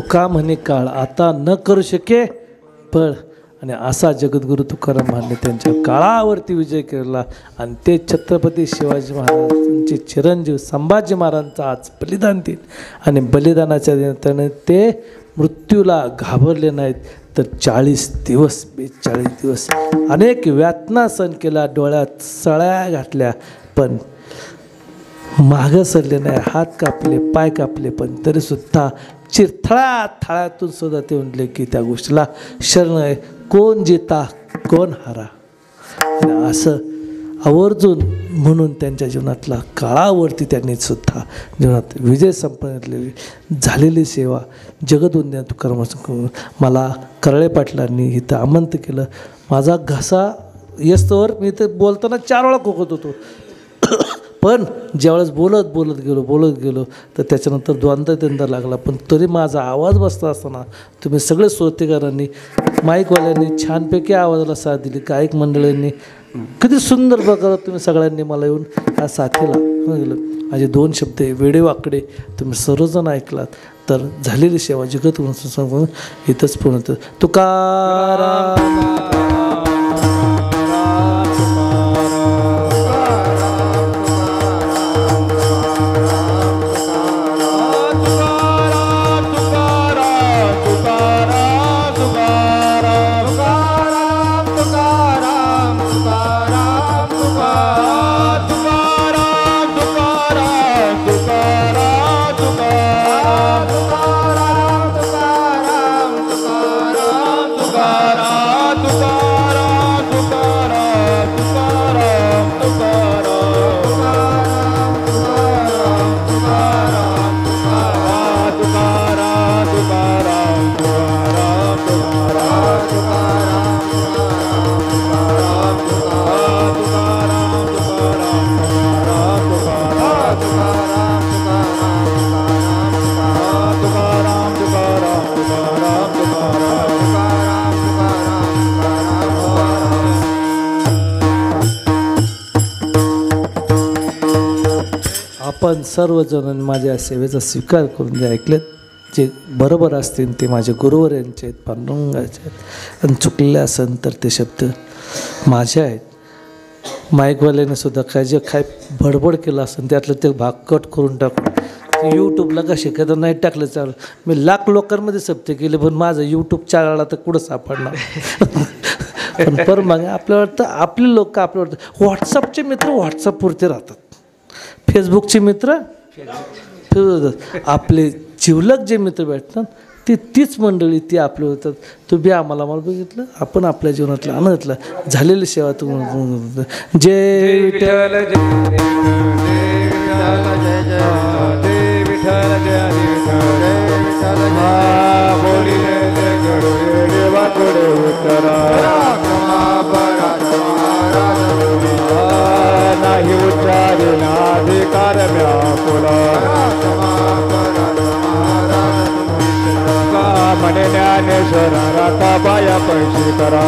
तुका म्हणे काळ आता न करू शके पळ आणि असा जगद्गुरू तुकाराम महाराजांनी त्यांच्या काळावरती विजय केला आणि ते छत्रपती शिवाजी महाराजांचे चिरंजीव संभाजी महाराजांचं आज बलिदान दिन आणि बलिदानाच्या निमित्ताने ते मृत्यूला घाबरले नाहीत तर 42 दिवस अनेक यातना सहन केला, डोळ्यात सळ्या घातल्या पण मागं सरले नाही, हात कापले पाय कापले पण तरीसुद्धा थाळ्यातून सुद्धा ते म्हणले की त्या गोष्टीला शरण आहे, कोण जिता कोण हारा. आणि असं आवर्जून म्हणून त्यांच्या जीवनातला काळावरती त्यांनी सुद्धा जीवनात विजय संपन्नलेली झालेली सेवा जगदुन्या तुकाराम मला करळे पाटलांनी इथं आमंत्रित केलं. माझा घसा येस्तवर मी इथं बोलताना 4 वेळा खोकत होतो पण ज्यावेळेस बोलत गेलो तर त्याच्यानंतर द्वंद्व लागला पण तरी माझा आवाज बसला असताना तुम्ही सगळे श्रोतेकारांनी माईकवाल्यांनी छानपैकी आवाजाला साथ दिली, गायक मंडळींनी किती सुंदर प्रकारे तुम्ही सगळ्यांनी मला येऊन या साथीला गेलं. माझे 2 शब्द वेडेवाकडे तुम्ही सर्वजण ऐकलात तर झालेली सेवा जगत इथंच पूर्ण होतं. तुकाराम आपण सर्वजण माझ्या सेवेचा स्वीकार करून जे ऐकलेत जे बरोबर असतील ते माझे गुरुवर यांचे आहेत, पांडुरंगाचे आहेत आणि चुकले असेल तर ते शब्द माझे आहेत. माईकवाल्याने सुद्धा काय बडबड केलं असेल त्यातलं ते भाग कट करून टाकून यूट्यूबला का शिकायचं नाही टाकलं चालू. मी लाख लोकांमध्ये सप्ते केले पण माझं यूट्यूब चालला तर कुठं सापडणार पण पर मग आपल्याला वाटतं आपले लोक आपल्याला वाटतं व्हॉट्सअपचे मित्र व्हॉट्सअपवरती राहतात, फेसबुकचे मित्र आपले जिवलग जे मित्र भेटतात तीच मंडळी ती आपले होतात. तुम्ही आम्हाला बघितलं आपण आपल्या जीवनातला आनंदातला झालेली सेवा तुम्हाला जय विठ्ठल नाही उच्चारणाधिकार व्याकुला म्हणे ज्ञानेश्वर राता बाया पैशी करा